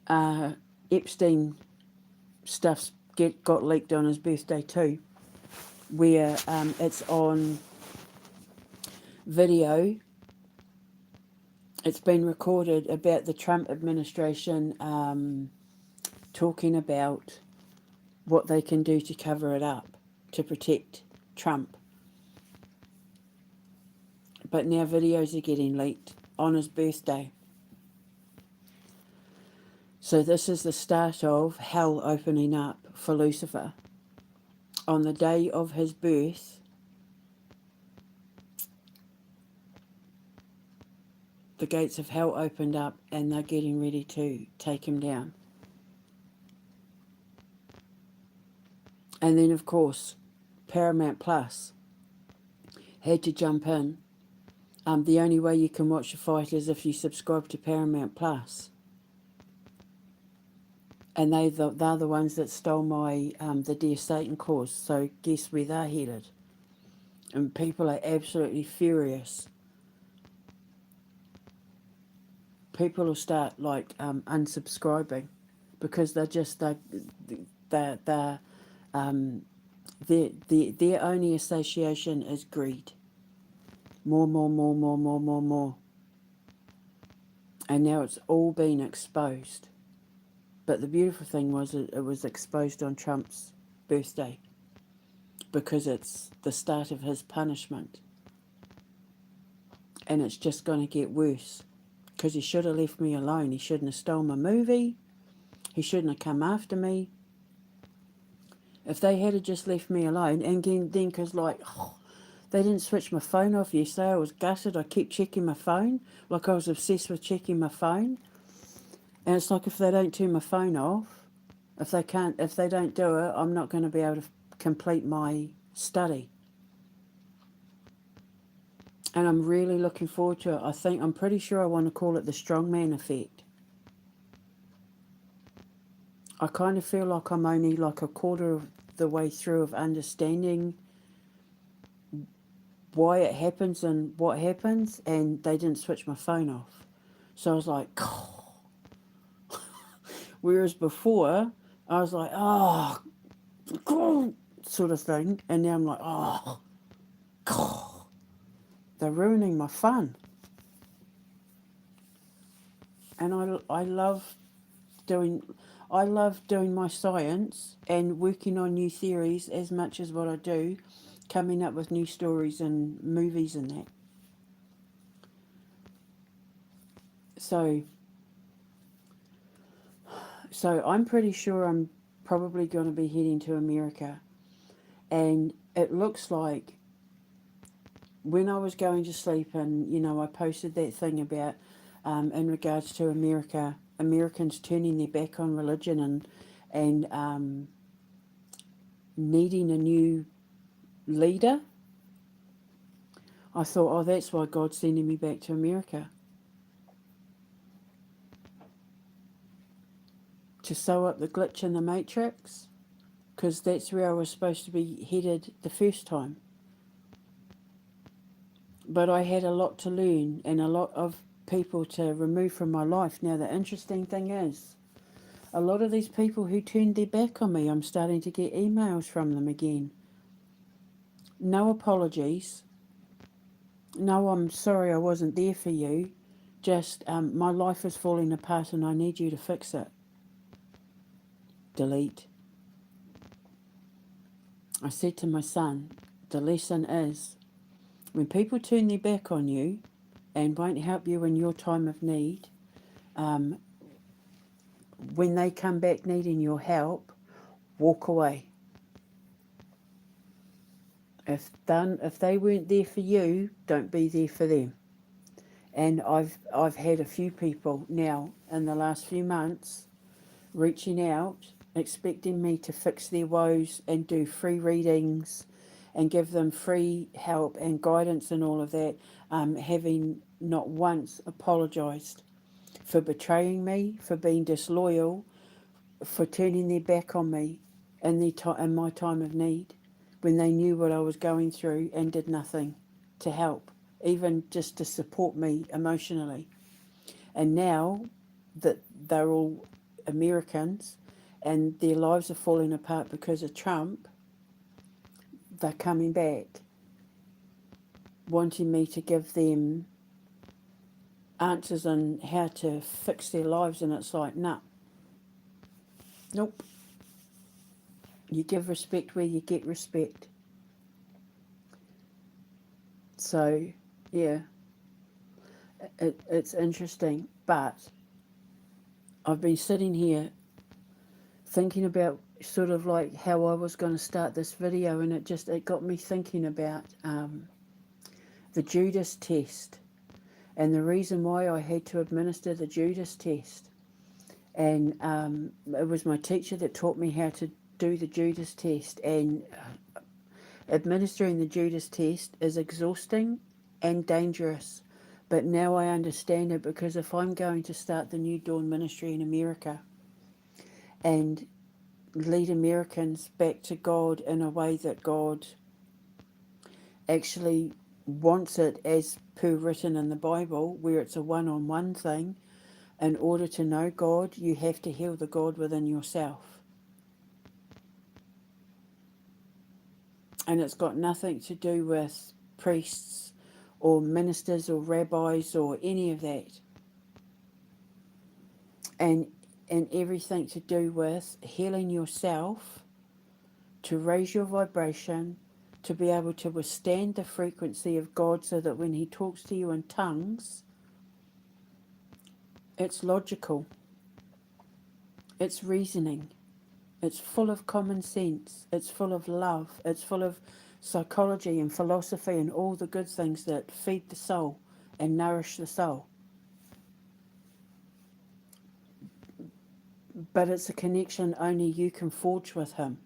Epstein stuff got leaked on his birthday too, where it's on video. It's been recorded about the Trump administration talking about what they can do to cover it up, to protect Trump. But now videos are getting leaked on his birthday. So this is the start of hell opening up for Lucifer. On the day of his birth, the gates of hell opened up and they're getting ready to take him down. And then, of course, Paramount Plus had to jump in. The only way you can watch the fight is if you subscribe to Paramount Plus. And they're the ones that stole my the Dear Satan cause. So guess where they're headed? And people are absolutely furious. People will start like unsubscribing because they're just their only association is greed. More. And now it's all been exposed. But the beautiful thing was it was exposed on Trump's birthday because it's the start of his punishment. And it's just going to get worse because he should have left me alone. He shouldn't have stolen my movie. He shouldn't have come after me. If they had just left me alone, and then because They didn't switch my phone off yesterday. I was gutted. I kept checking my phone, like I was obsessed with checking my phone. And it's like if they don't turn my phone off, if they don't do it, I'm not going to be able to complete my study. And I'm really looking forward to it. I'm pretty sure I want to call it the strongman effect. I kind of feel like I'm only like a quarter of the way through of understanding why it happens and what happens, and they didn't switch my phone off. So I was like, oh. Whereas before, I was like, oh, sort of thing, and now I'm like, oh, they're ruining my fun. And I love doing my science and working on new theories as much as what I do, coming up with new stories and movies and that. So I'm pretty sure I'm probably going to be heading to America. And it looks like when I was going to sleep, and I posted that thing about in regards to Americans turning their back on religion and needing a new leader. I thought, oh, that's why God's sending me back to America, to sew up the glitch in the matrix, because that's where I was supposed to be headed the first time. But I had a lot to learn and a lot of people to remove from my life. Now, the interesting thing is, a lot of these people who turned their back on me, I'm starting to get emails from them again. No apologies. No, I'm sorry I wasn't there for you. Just, my life is falling apart and I need you to fix it. Delete. I said to my son, the lesson is, when people turn their back on you and won't help you in your time of need, when they come back needing your help, walk away. If they weren't there for you, don't be there for them. And I've had a few people now in the last few months reaching out, expecting me to fix their woes and do free readings and give them free help and guidance and all of that, having not once apologised for betraying me, for being disloyal, for turning their back on me in my time of need, when they knew what I was going through and did nothing to help, even just to support me emotionally. And now that they're all Americans and their lives are falling apart because of Trump, they're coming back wanting me to give them answers on how to fix their lives, and it's like, nah, nope. You give respect where you get respect. So, yeah, it's interesting, but I've been sitting here thinking about sort of like how I was going to start this video, and it got me thinking about the Judas test and the reason why I had to administer the Judas test. And it was my teacher that taught me how to do the Judas test, and administering the Judas test is exhausting and dangerous. But now I understand it, because if I'm going to start the New Dawn ministry in America and lead Americans back to God in a way that God actually wants it, as per written in the Bible, where it's a one-on-one thing, in order to know God, you have to heal the God within yourself. And it's got nothing to do with priests or ministers or rabbis or any of that. And everything to do with healing yourself, to raise your vibration, to be able to withstand the frequency of God, so that when He talks to you in tongues, it's logical, it's reasoning. It's full of common sense. It's full of love. It's full of psychology and philosophy and all the good things that feed the soul and nourish the soul. But it's a connection only you can forge with Him.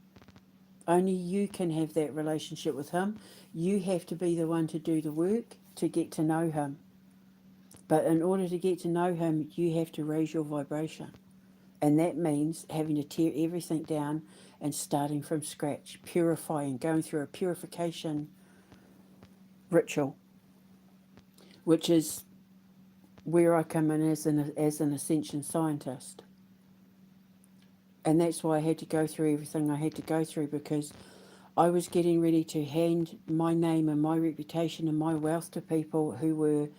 Only you can have that relationship with Him. You have to be the one to do the work to get to know Him. But in order to get to know Him, you have to raise your vibration. And that means having to tear everything down and starting from scratch, purifying, going through a purification ritual, which is where I come in as an ascension scientist. And that's why I had to go through everything I had to go through, because I was getting ready to hand my name and my reputation and my wealth to people who were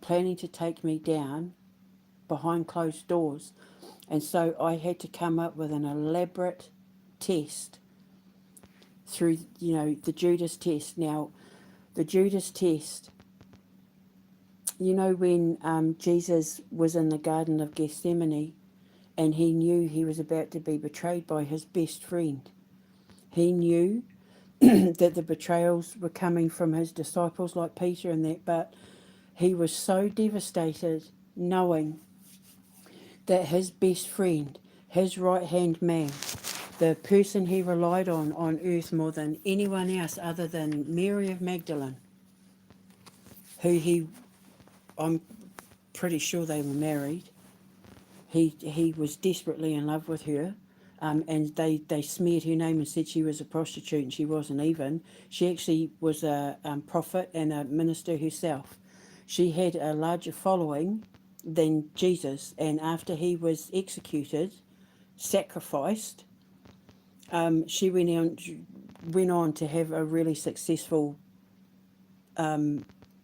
planning to take me down behind closed doors. And so I had to come up with an elaborate test through, the Judas test. Now, the Judas test, when Jesus was in the Garden of Gethsemane and he knew he was about to be betrayed by his best friend. He knew that the betrayals were coming from his disciples like Peter and that, but he was so devastated knowing that his best friend, his right-hand man, the person he relied on earth more than anyone else other than Mary of Magdalene, I'm pretty sure they were married. He was desperately in love with her, and they smeared her name and said she was a prostitute, and she wasn't even. She actually was a prophet and a minister herself. She had a larger following than Jesus, and after he was executed, sacrificed, she went on to have a really successful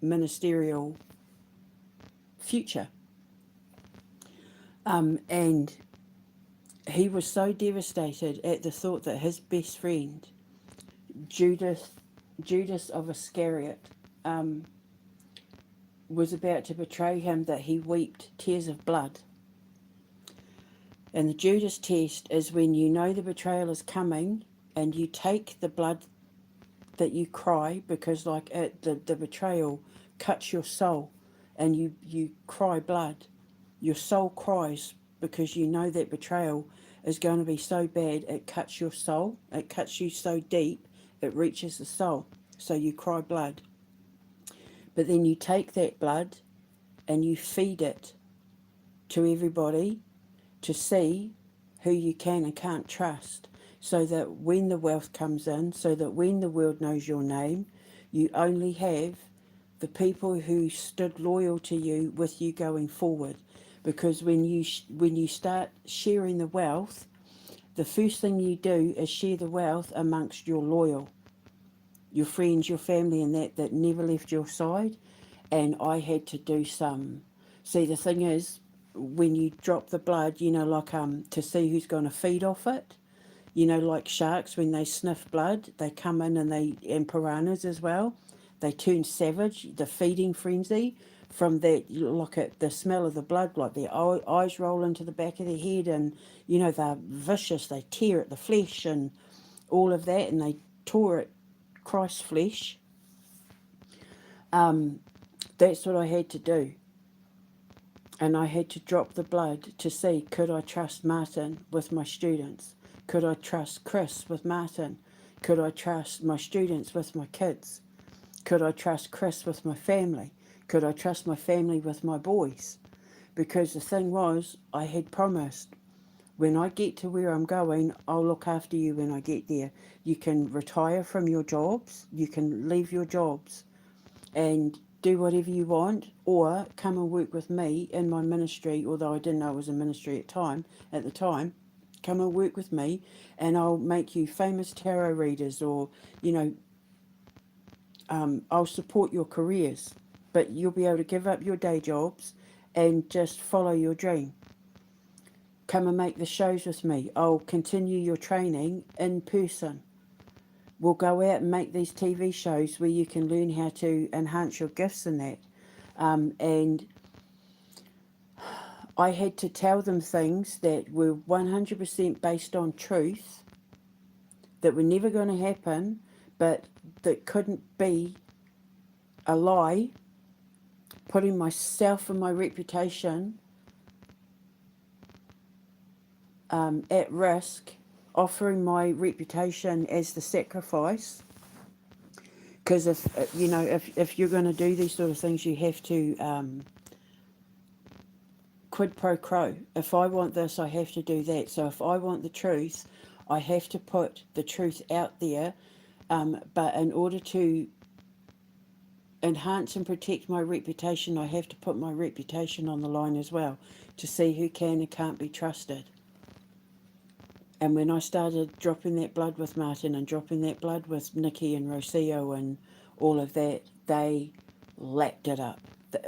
ministerial future. And he was so devastated at the thought that his best friend, Judas of Iscariot, was about to betray him, that he wept tears of blood. And the Judas test is when you know the betrayal is coming and you take the blood that you cry, because the betrayal cuts your soul and you cry blood. Your soul cries because you know that betrayal is going to be so bad it cuts your soul. It cuts you so deep it reaches the soul. So you cry blood. But then you take that blood and you feed it to everybody to see who you can and can't trust, so that when the wealth comes in, so that when the world knows your name, you only have the people who stood loyal to you with you going forward. Because when you start sharing the wealth, the first thing you do is share the wealth amongst your loyal, your friends, your family, and that never left your side. And I had to do some. See, the thing is, when you drop the blood, to see who's going to feed off it, like sharks, when they sniff blood, they come in and piranhas as well, they turn savage, the feeding frenzy. From that, you look at the smell of the blood, like their eyes roll into the back of their head, and they're vicious. They tear at the flesh and all of that, and they tore at Christ's flesh. That's what I had to do. And I had to drop the blood to see, could I trust Martin with my students? Could I trust Chris with Martin? Could I trust my students with my kids? Could I trust Chris with my family? Could I trust my family with my boys? Because the thing was, I had promised, when I get to where I'm going, I'll look after you when I get there. You can retire from your jobs, you can leave your jobs and do whatever you want, or come and work with me in my ministry, although I didn't know it was a ministry at the time. Come and work with me and I'll make you famous tarot readers, or, I'll support your careers, but you'll be able to give up your day jobs and just follow your dream. Come and make the shows with me. I'll continue your training in person. We'll go out and make these TV shows where you can learn how to enhance your gifts in that. And I had to tell them things that were 100% based on truth, that were never going to happen, but that couldn't be a lie, putting myself and my reputation at risk, offering my reputation as the sacrifice. Because if you're going to do these sort of things, you have to quid pro quo. If I want this, I have to do that. So if I want the truth, I have to put the truth out there. But in order to enhance and protect my reputation, I have to put my reputation on the line as well, to see who can and can't be trusted. And when I started dropping that blood with Martin and dropping that blood with Nikki and Rocio and all of that, they lapped it up.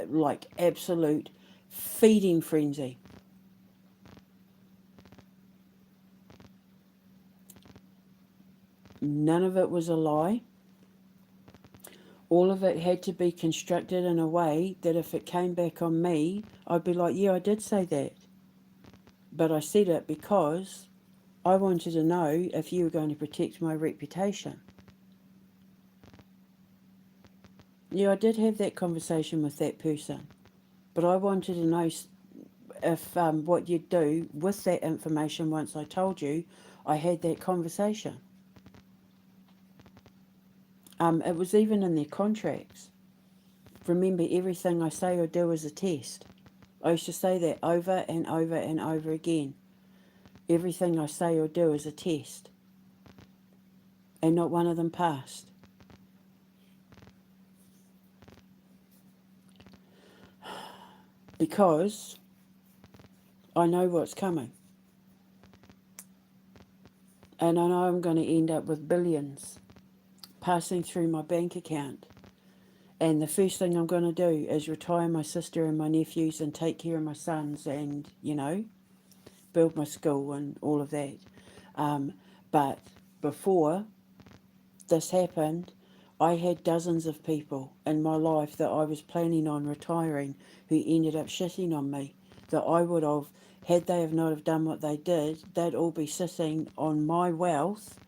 Like absolute feeding frenzy. None of it was a lie. All of it had to be constructed in a way that if it came back on me, I'd be like, yeah, I did say that. But I said it because I wanted to know if you were going to protect my reputation. Yeah, I did have that conversation with that person. But I wanted to know if what you'd do with that information once I told you I had that conversation. It was even in their contracts. Remember, everything I say or do is a test. I used to say that over and over and over again. Everything I say or do is a test. And not one of them passed. Because I know what's coming. And I know I'm going to end up with billions passing through my bank account. And the first thing I'm going to do is retire my sister and my nephews and take care of my sons and, build my school and all of that. But before this happened, I had dozens of people in my life that I was planning on retiring who ended up shitting on me. That I would have, had they have not have done what they did, they'd all be sitting on my wealth.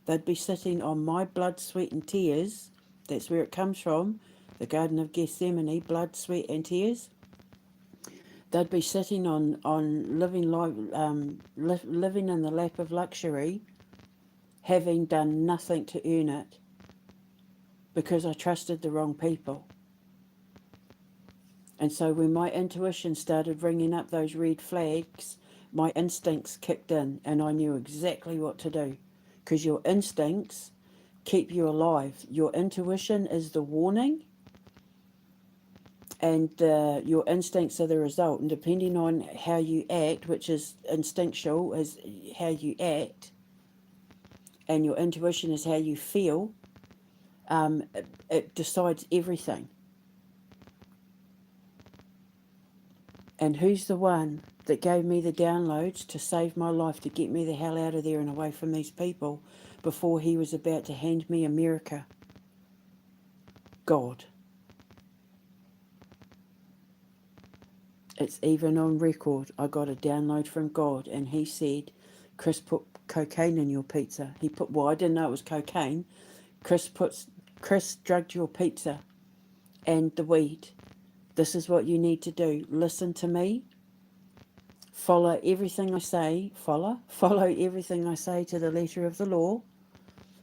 They'd be sitting on my blood, sweat and tears. That's where it comes from. The Garden of Gethsemane, blood, sweat and tears. They'd be sitting on living living in the lap of luxury, having done nothing to earn it, because I trusted the wrong people. And so when my intuition started ringing up those red flags, my instincts kicked in and I knew exactly what to do. Because your instincts keep you alive. Your intuition is the warning, and your instincts are the result. And depending on how you act, which is instinctual, is how you act, and your intuition is how you feel, it decides everything. And who's the one that gave me the downloads to save my life, to get me the hell out of there and away from these people before he was about to hand me America? God. It's even on record. I got a download from God and he said, Chris put cocaine in your pizza. I didn't know it was cocaine. Chris drugged your pizza and the weed. This is what you need to do. Listen to me. Follow everything I say. Follow everything I say to the letter of the law.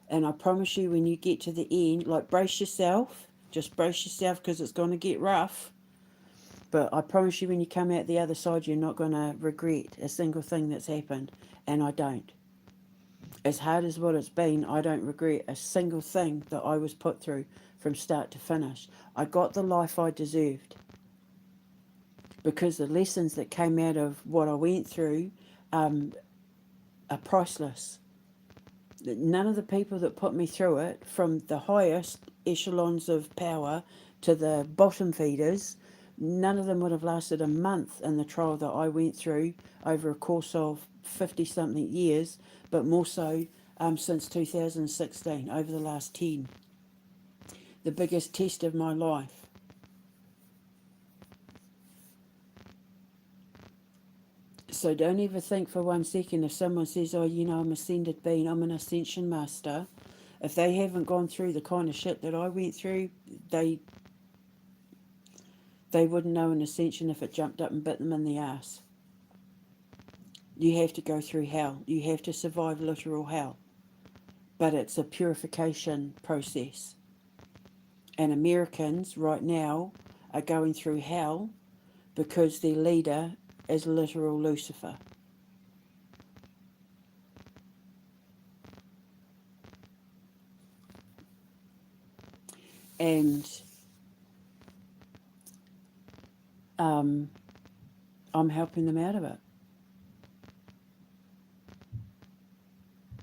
And I promise you, when you get to the end, brace yourself. Just brace yourself, because it's going to get rough. But I promise you, when you come out the other side, you're not going to regret a single thing that's happened. And I don't. As hard as what it's been, I don't regret a single thing that I was put through from start to finish. I got the life I deserved. Because the lessons that came out of what I went through are priceless. None of the people that put me through it, from the highest echelons of power to the bottom feeders, none of them would have lasted a month in the trial that I went through over a course of 50-something years, but more so since 2016, over the last 10. The biggest test of my life. So don't ever think for 1 second if someone says, oh, I'm ascended being, I'm an ascension master. If they haven't gone through the kind of shit that I went through, they wouldn't know an ascension if it jumped up and bit them in the ass. You have to go through hell. You have to survive literal hell. But it's a purification process. And Americans right now are going through hell because their leader is literal Lucifer. And I'm helping them out of it.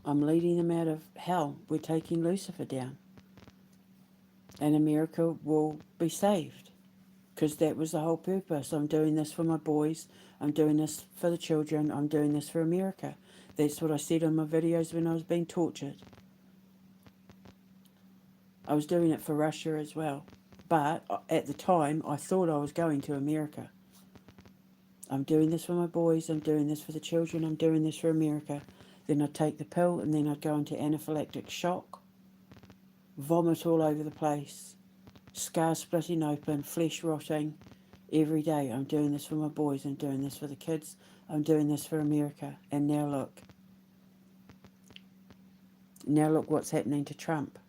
I'm leading them out of hell. We're taking Lucifer down. And America will be saved. Because that was the whole purpose. I'm doing this for my boys. I'm doing this for the children. I'm doing this for America. That's what I said on my videos when I was being tortured. I was doing it for Russia as well. But at the time, I thought I was going to America. I'm doing this for my boys. I'm doing this for the children. I'm doing this for America. Then I'd take the pill and then I'd go into anaphylactic shock. Vomit all over the place. Scars splitting open. Flesh rotting. Every day I'm doing this for my boys. I'm doing this for the kids. I'm doing this for America. And now look. Now look what's happening to Trump.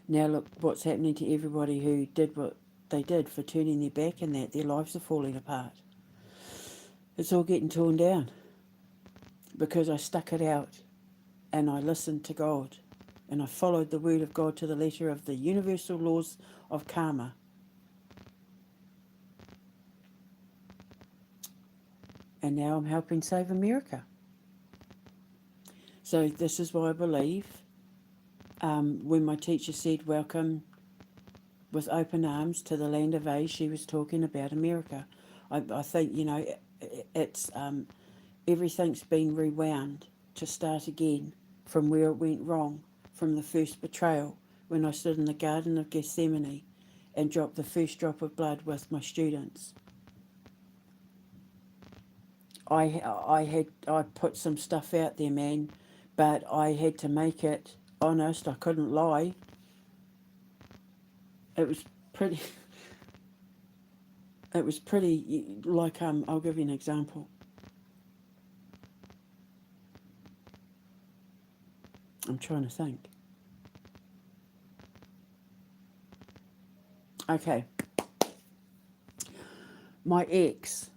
Now look what's happening to everybody who did what they did for turning their back and that. Their lives are falling apart. It's all getting torn down. Because I stuck it out and I listened to God. And I followed the word of God to the letter of the universal laws of karma. And now I'm helping save America. So this is why I believe when my teacher said, welcome with open arms to the land of A, she was talking about America. I think, it's everything's been rewound to start again from where it went wrong, from the first betrayal when I stood in the Garden of Gethsemane and dropped the first drop of blood with my students. I put some stuff out there, man, but I had to make it honest. I couldn't lie. It was pretty. It was pretty like I'll give you an example. I'm trying to think. Okay. My ex,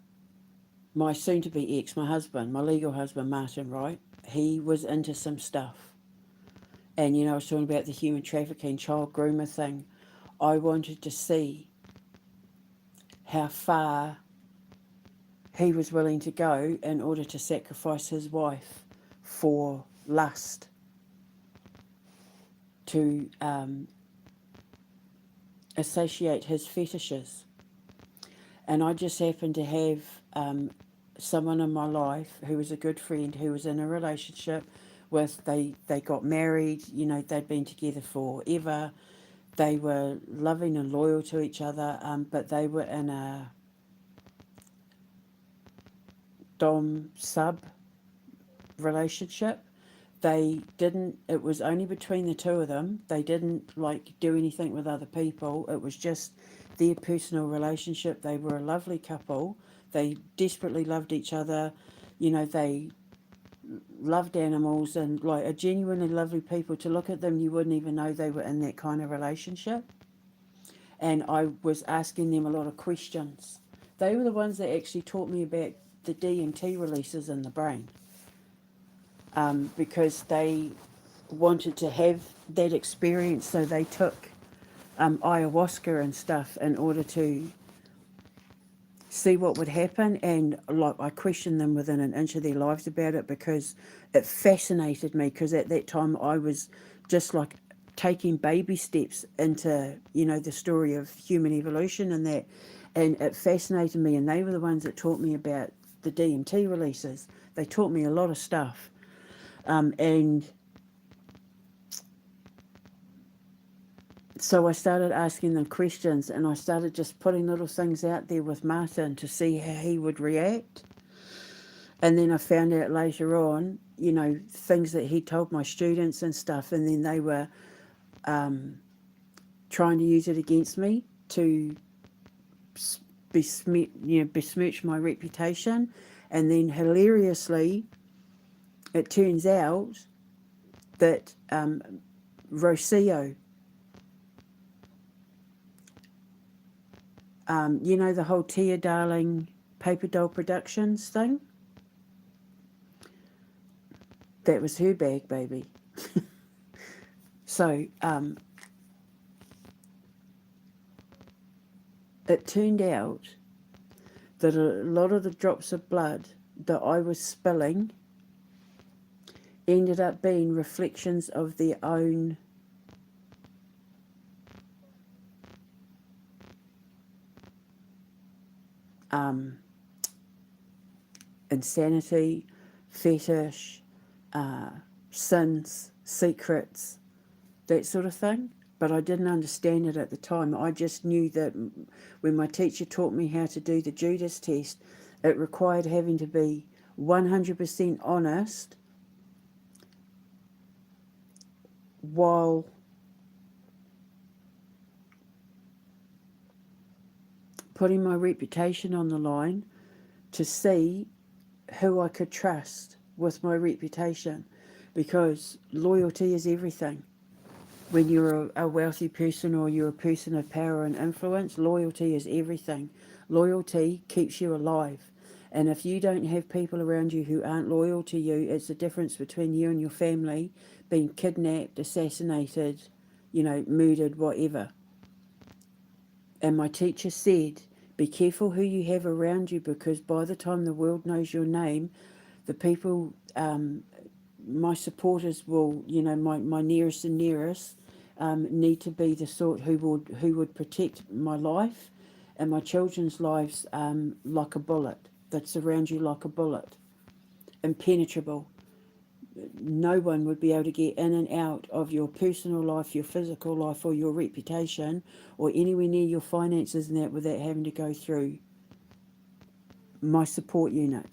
my soon-to-be ex, my husband, my legal husband, Martin, right? He was into some stuff. And, I was talking about the human trafficking, child groomer thing. I wanted to see how far he was willing to go in order to sacrifice his wife for lust, to satiate his fetishes. And I just happened to have someone in my life who was a good friend who was in a relationship with, they got married, they'd been together forever. They were loving and loyal to each other, but they were in a dom-sub relationship. It was only between the two of them. They didn't do anything with other people. It was just their personal relationship. They were a lovely couple. They desperately loved each other. They loved animals and are genuinely lovely people. To look at them, you wouldn't even know they were in that kind of relationship. And I was asking them a lot of questions. They were the ones that actually taught me about the DMT releases in the brain. Because they wanted to have that experience, so they took ayahuasca and stuff in order to see what would happen. And I questioned them within an inch of their lives about it because it fascinated me, because at that time I was just taking baby steps into the story of human evolution and that, and it fascinated me. And they were the ones that taught me about the DMT releases. They taught me a lot of stuff. And So I started asking them questions, and I started just putting little things out there with Martin to see how he would react. And then I found out later on, things that he told my students and stuff, and then they were trying to use it against me to besmirch my reputation. And then hilariously, it turns out that Rocio, the whole Tia Darling Paper Doll Productions thing, that was her bag, baby. So it turned out that a lot of the drops of blood that I was spilling ended up being reflections of their own insanity, fetish, sins, secrets, that sort of thing. But I didn't understand it at the time. I just knew that when my teacher taught me how to do the Judas test, it required having to be 100% honest while putting my reputation on the line to see who I could trust with my reputation, because loyalty is everything. When you're a wealthy person or you're a person of power and influence, loyalty is everything. Loyalty keeps you alive. And if you don't have people around you who aren't loyal to you, it's the difference between you and your family being kidnapped, assassinated, murdered, whatever. And my teacher said, be careful who you have around you, because by the time the world knows your name, the people, my supporters will, my nearest and nearest, need to be the sort who would protect my life and my children's lives like a bullet, that surround you like a bullet, impenetrable. No one would be able to get in and out of your personal life, your physical life, or your reputation, or anywhere near your finances and that, without having to go through my support unit.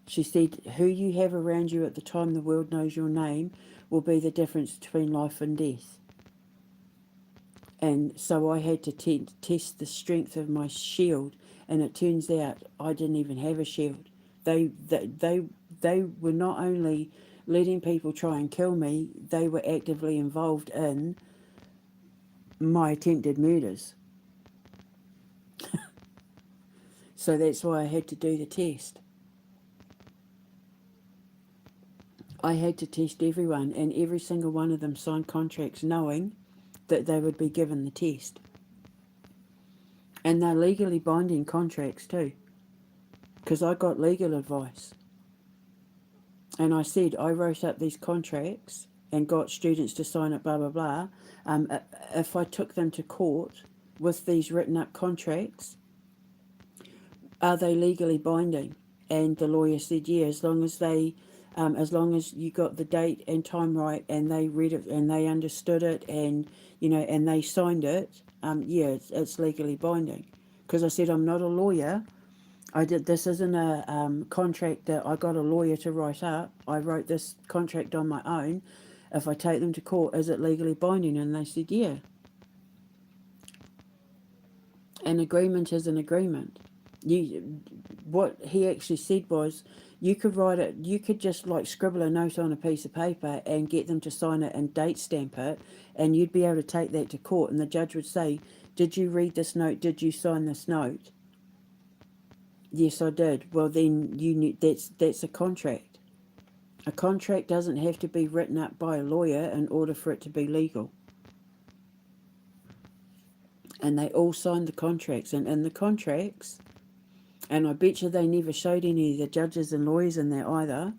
She said, who you have around you at the time the world knows your name will be the difference between life and death. And so I had to test the strength of my shield, and it turns out I didn't even have a shield. They were not only letting people try and kill me, they were actively involved in my attempted murders. So that's why I had to do the test. I had to test everyone, and every single one of them signed contracts knowing that they would be given the test. And they're legally binding contracts too, because I got legal advice. And I said, I wrote up these contracts and got students to sign it, blah, blah, blah. If I took them to court with these written up contracts, are they legally binding? And the lawyer said, yeah, as long as you got the date and time right, and they read it and they understood it, and and they signed it, it's legally binding. Because I said, I'm not a lawyer. This isn't a contract that I got a lawyer to write up. I wrote this contract on my own. If I take them to court, is it legally binding? And they said, yeah. An agreement is an agreement. What he actually said was, you could write it, you could just scribble a note on a piece of paper and get them to sign it and date stamp it, and you'd be able to take that to court, and the judge would say, did you read this note? Did you sign this note? Yes, I did. Well, then that's a contract. A contract doesn't have to be written up by a lawyer in order for it to be legal. And they all signed the contracts, and in the contracts, and I bet you they never showed any of the judges and lawyers in there either,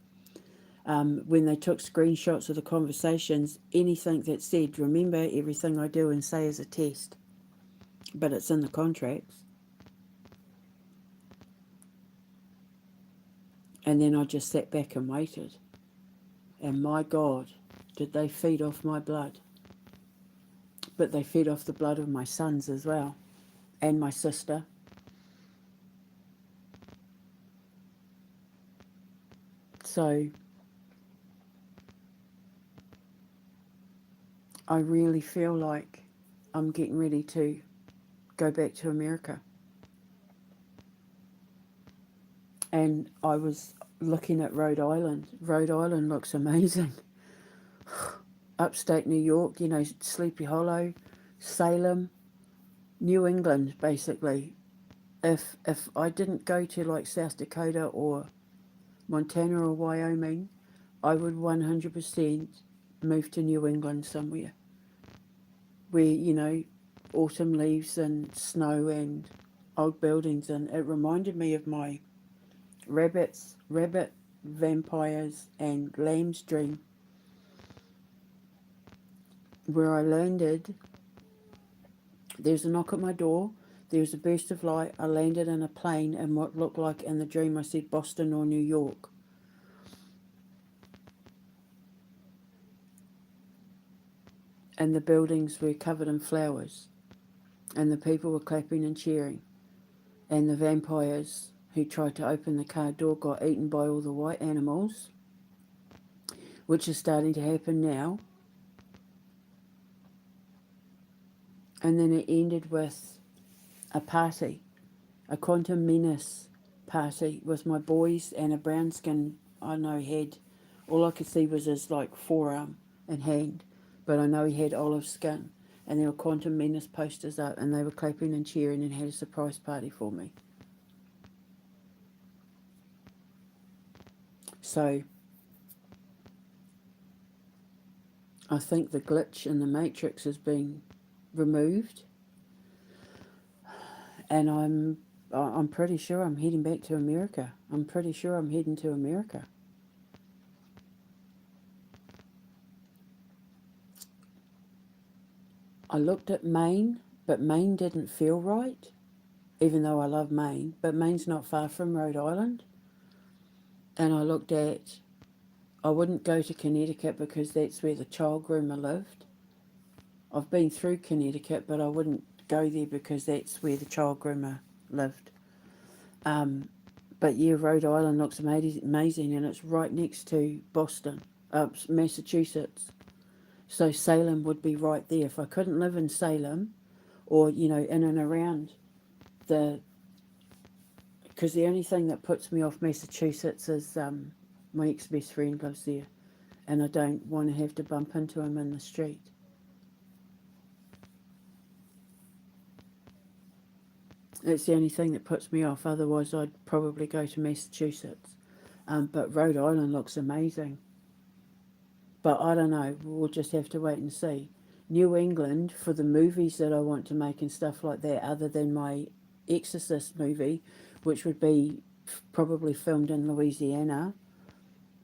when they took screenshots of the conversations, anything that said, remember, everything I do and say is a test. But it's in the contracts. And then I just sat back and waited. And my God, did they feed off my blood. but they fed off the blood of my sons as well, and my sister. So I really feel like I'm getting ready to go back to America. And I was looking at Rhode Island. Rhode Island looks amazing. Upstate New York, you know, Sleepy Hollow, Salem, New England, basically. If I didn't go to like South Dakota or Montana or Wyoming, I would 100% move to New England somewhere where, you know, autumn leaves and snow and old buildings. And it reminded me of my rabbit, vampires, and lamb's dream, where I landed. There's a knock at my door. There was a burst of light. I landed in a plane, and what looked like in the dream, I said Boston or New York. And the buildings were covered in flowers, and the people were clapping and cheering. And the vampires who tried to open the car door got eaten by all the white animals, which is starting to happen now. And then it ended with a party, a Quantum Menace party with my boys and a brown skin, I know, head. All I could see was his like forearm and hand, but I know he had olive skin. And there were Quantum Menace posters up, and they were clapping and cheering and had a surprise party for me. So I think the glitch in the Matrix has been removed, and I'm pretty sure I'm heading back to America. I'm pretty sure I'm heading to America. I looked at Maine, but Maine didn't feel right, even though I love Maine. But Maine's not far from Rhode Island. And I looked at, I wouldn't go to Connecticut because that's where the child groomer lived. I've been through Connecticut, but I wouldn't go there because that's where the child groomer lived. But yeah, Rhode Island looks amazing, and it's right next to Boston, Massachusetts. So Salem would be right there. If I couldn't live in Salem, or, you know, in and around because the only thing that puts me off Massachusetts is my ex-best friend lives there, and I don't want to have to bump into him in the street. It's the only thing that puts me off. Otherwise, I'd probably go to Massachusetts. But Rhode Island looks amazing. But I don't know. We'll just have to wait and see. New England, for the movies that I want to make and stuff like that, other than my Exorcist movie, which would be probably filmed in Louisiana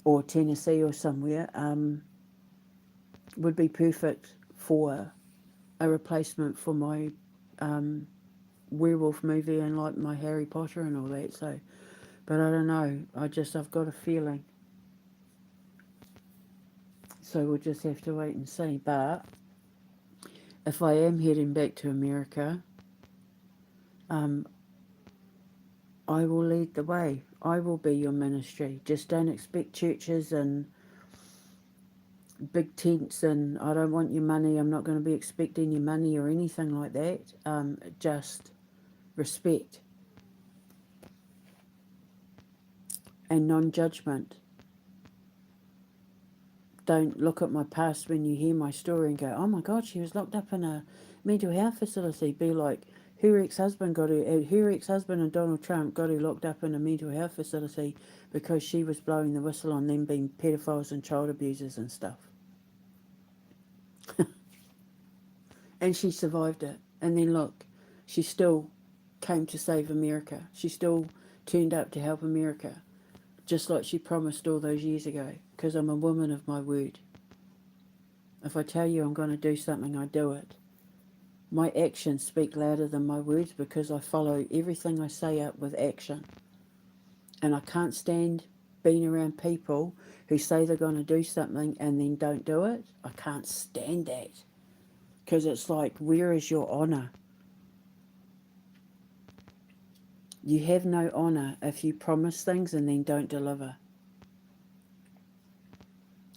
or Tennessee or somewhere, would be perfect for a replacement for my werewolf movie and like my Harry Potter and all that. So, but I don't know. I've got a feeling. So we'll just have to wait and see. But if I am heading back to America, I will lead the way. I will be your ministry. Just don't expect churches and big tents, and I don't want your money. I'm not going to be expecting your money or anything like that. Just respect and non-judgment. Don't look at my past when you hear my story and go, oh my God, she was locked up in a mental health facility. Be like, her ex-husband and Donald Trump got her locked up in a mental health facility because she was blowing the whistle on them being pedophiles and child abusers and stuff. And she survived it. And then look, she still came to save America. She still turned up to help America, just like she promised all those years ago, because I'm a woman of my word. If I tell you I'm going to do something, I do it. My actions speak louder than my words because I follow everything I say up with action. And I can't stand being around people who say they're going to do something and then don't do it. I can't stand that. Because it's like, where is your honour? You have no honour if you promise things and then don't deliver.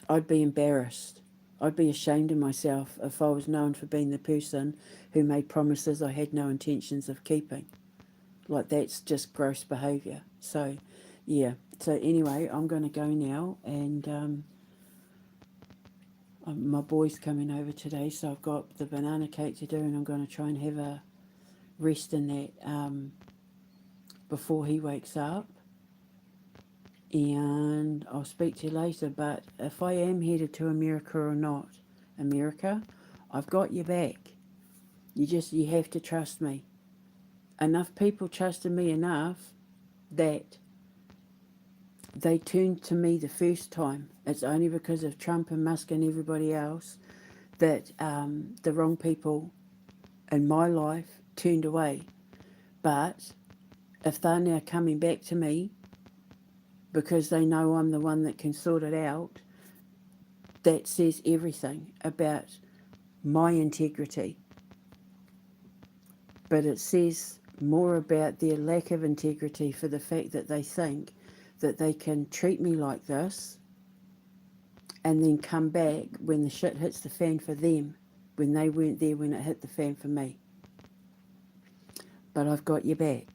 I'd be embarrassed. I'd be ashamed of myself if I was known for being the person who made promises I had no intentions of keeping. Like, that's just gross behaviour. So, yeah. So anyway, I'm going to go now, and my boy's coming over today, so I've got the banana cake to do, and I'm going to try and have a rest in that before he wakes up. And I'll speak to you later. But if I am headed to America or not, America, I've got your back. You have to trust me. Enough people trusted me enough that they turned to me the first time. It's only because of Trump and Musk and everybody else that the wrong people in my life turned away. But if they're now coming back to me because they know I'm the one that can sort it out, that says everything about my integrity. But it says more about their lack of integrity for the fact that they think that they can treat me like this and then come back when the shit hits the fan for them, when they weren't there when it hit the fan for me. But I've got your back.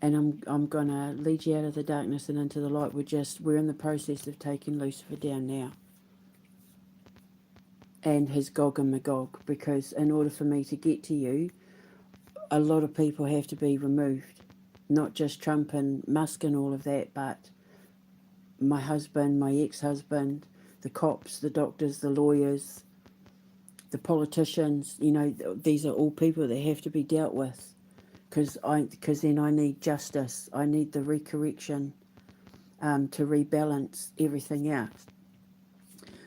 And I'm going to lead you out of the darkness and into the light. We're in the process of taking Lucifer down now. And his Gog and Magog. Because in order for me to get to you, a lot of people have to be removed. Not just Trump and Musk and all of that, but my husband, my ex-husband, the cops, the doctors, the lawyers, the politicians. You know, these are all people that have to be dealt with. Because then I need justice. I need the recorrection to rebalance everything out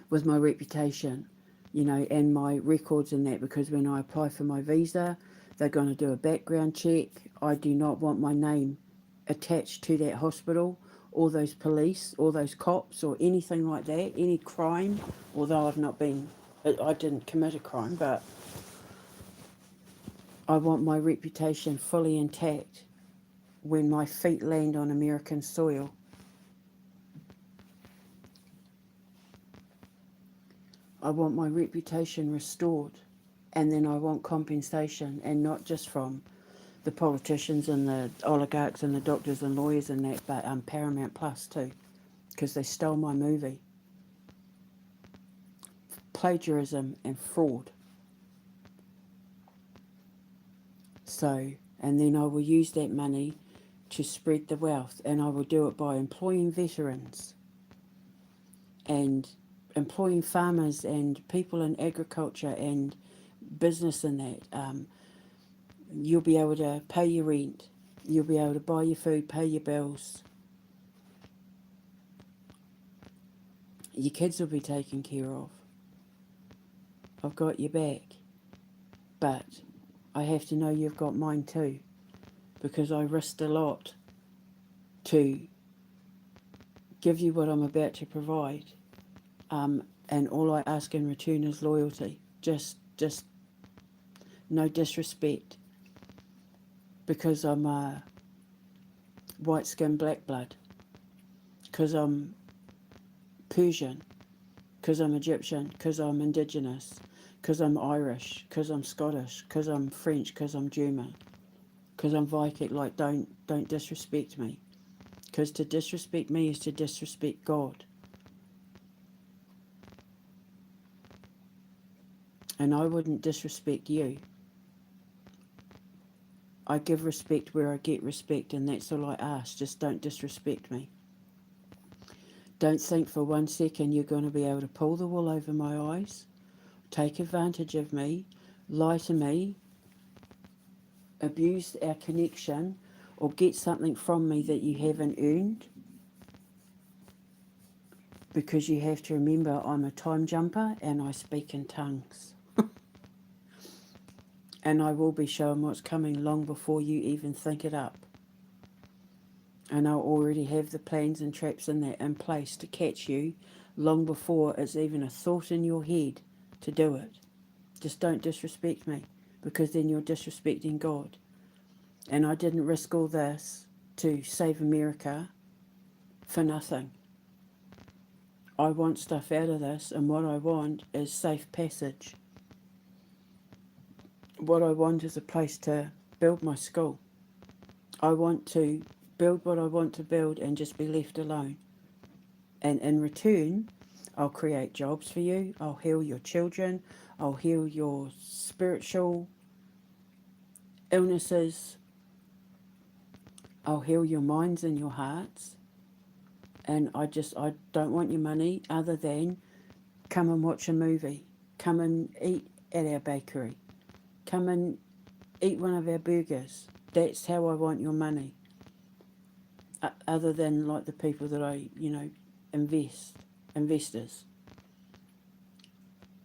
with my reputation, you know, and my records and that. Because when I apply for my visa, they're going to do a background check. I do not want my name attached to that hospital, or those police, or those cops, or anything like that, any crime. Although I didn't commit a crime, but I want my reputation fully intact when my feet land on American soil. I want my reputation restored, and then I want compensation, and not just from the politicians and the oligarchs and the doctors and lawyers and that, but Paramount Plus too, because they stole my movie. Plagiarism and fraud. So, and then I will use that money to spread the wealth, and I will do it by employing veterans and employing farmers and people in agriculture and business and that. You'll be able to pay your rent. You'll be able to buy your food, pay your bills. Your kids will be taken care of. I've got your back. But I have to know you've got mine too, because I risked a lot to give you what I'm about to provide. And all I ask in return is loyalty. Just no disrespect. Because I'm a white-skinned black blood. Because I'm Persian. Because I'm Egyptian. Because I'm indigenous. Because I'm Irish. Because I'm Scottish. Because I'm French. Because I'm German. Because I'm Viking. Like, don't disrespect me. Because to disrespect me is to disrespect God. And I wouldn't disrespect you. I give respect where I get respect, and that's all I ask. Just don't disrespect me. Don't think for 1 second you're going to be able to pull the wool over my eyes, take advantage of me, lie to me, abuse our connection, or get something from me that you haven't earned. Because you have to remember, I'm a time jumper and I speak in tongues. And I will be showing what's coming long before you even think it up. And I'll already have the plans and traps in place to catch you long before it's even a thought in your head to do it. Just don't disrespect me, because then you're disrespecting God. And I didn't risk all this to save America for nothing. I want stuff out of this, and what I want is safe passage. What I want is a place to build my school. I want to build what I want to build and just be left alone. And in return, I'll create jobs for you. I'll heal your children. I'll heal your spiritual illnesses. I'll heal your minds and your hearts. And I don't want your money other than come and watch a movie. Come and eat at our bakery. Come and eat one of our burgers. That's how I want your money. Other than like the people that I, investors.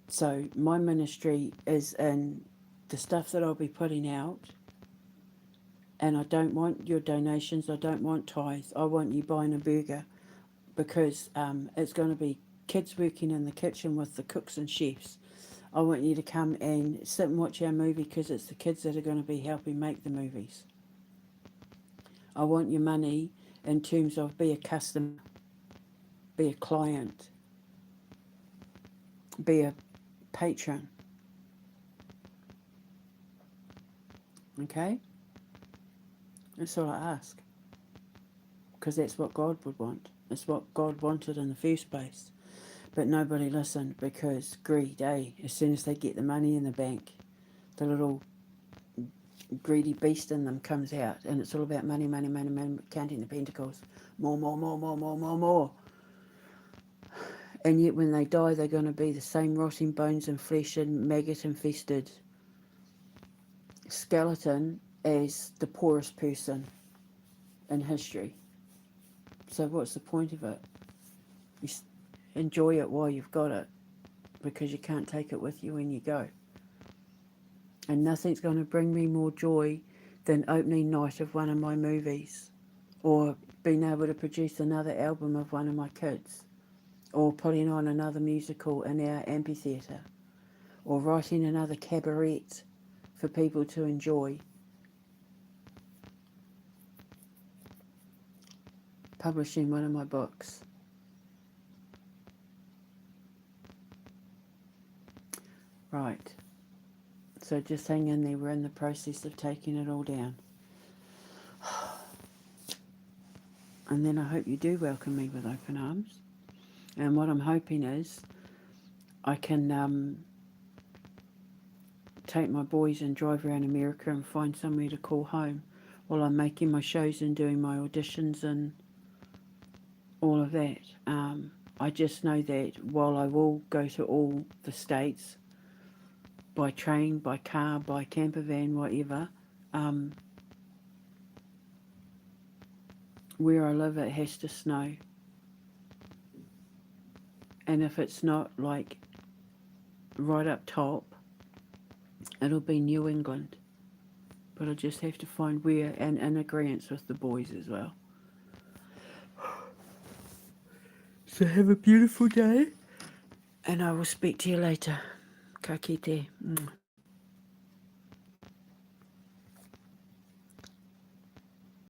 So my ministry is in the stuff that I'll be putting out. And I don't want your donations. I don't want tithes. I want you buying a burger, because it's going to be kids working in the kitchen with the cooks and chefs. I want you to come and sit and watch our movie, because it's the kids that are going to be helping make the movies. I want your money in terms of be a customer, be a client, be a patron. Okay? That's all I ask. Because that's what God would want. It's what God wanted in the first place. But nobody listened, because greed, As soon as they get the money in the bank, the little greedy beast in them comes out, and it's all about money, money, money, money, counting the pentacles. More, more, more, more, more, more, more. And yet when they die, they're going to be the same rotting bones and flesh and maggot-infested skeleton as the poorest person in history. So what's the point of it? You enjoy it while you've got it, because you can't take it with you when you go. And nothing's going to bring me more joy than opening night of one of my movies, or being able to produce another album of one of my kids, or putting on another musical in our amphitheatre, or writing another cabaret for people to enjoy, publishing one of my books. Right. So just hang in there. We're in the process of taking it all down. And then I hope you do welcome me with open arms. And what I'm hoping is I can take my boys and drive around America and find somewhere to call home while I'm making my shows and doing my auditions and all of that. I just know that while I will go to all the states, by train, by car, by camper van, whatever, where I live it has to snow. And if it's not like right up top, it'll be New England. But I just have to find where, and in agreement with the boys as well. So have a beautiful day, and I will speak to you later. Ka kite.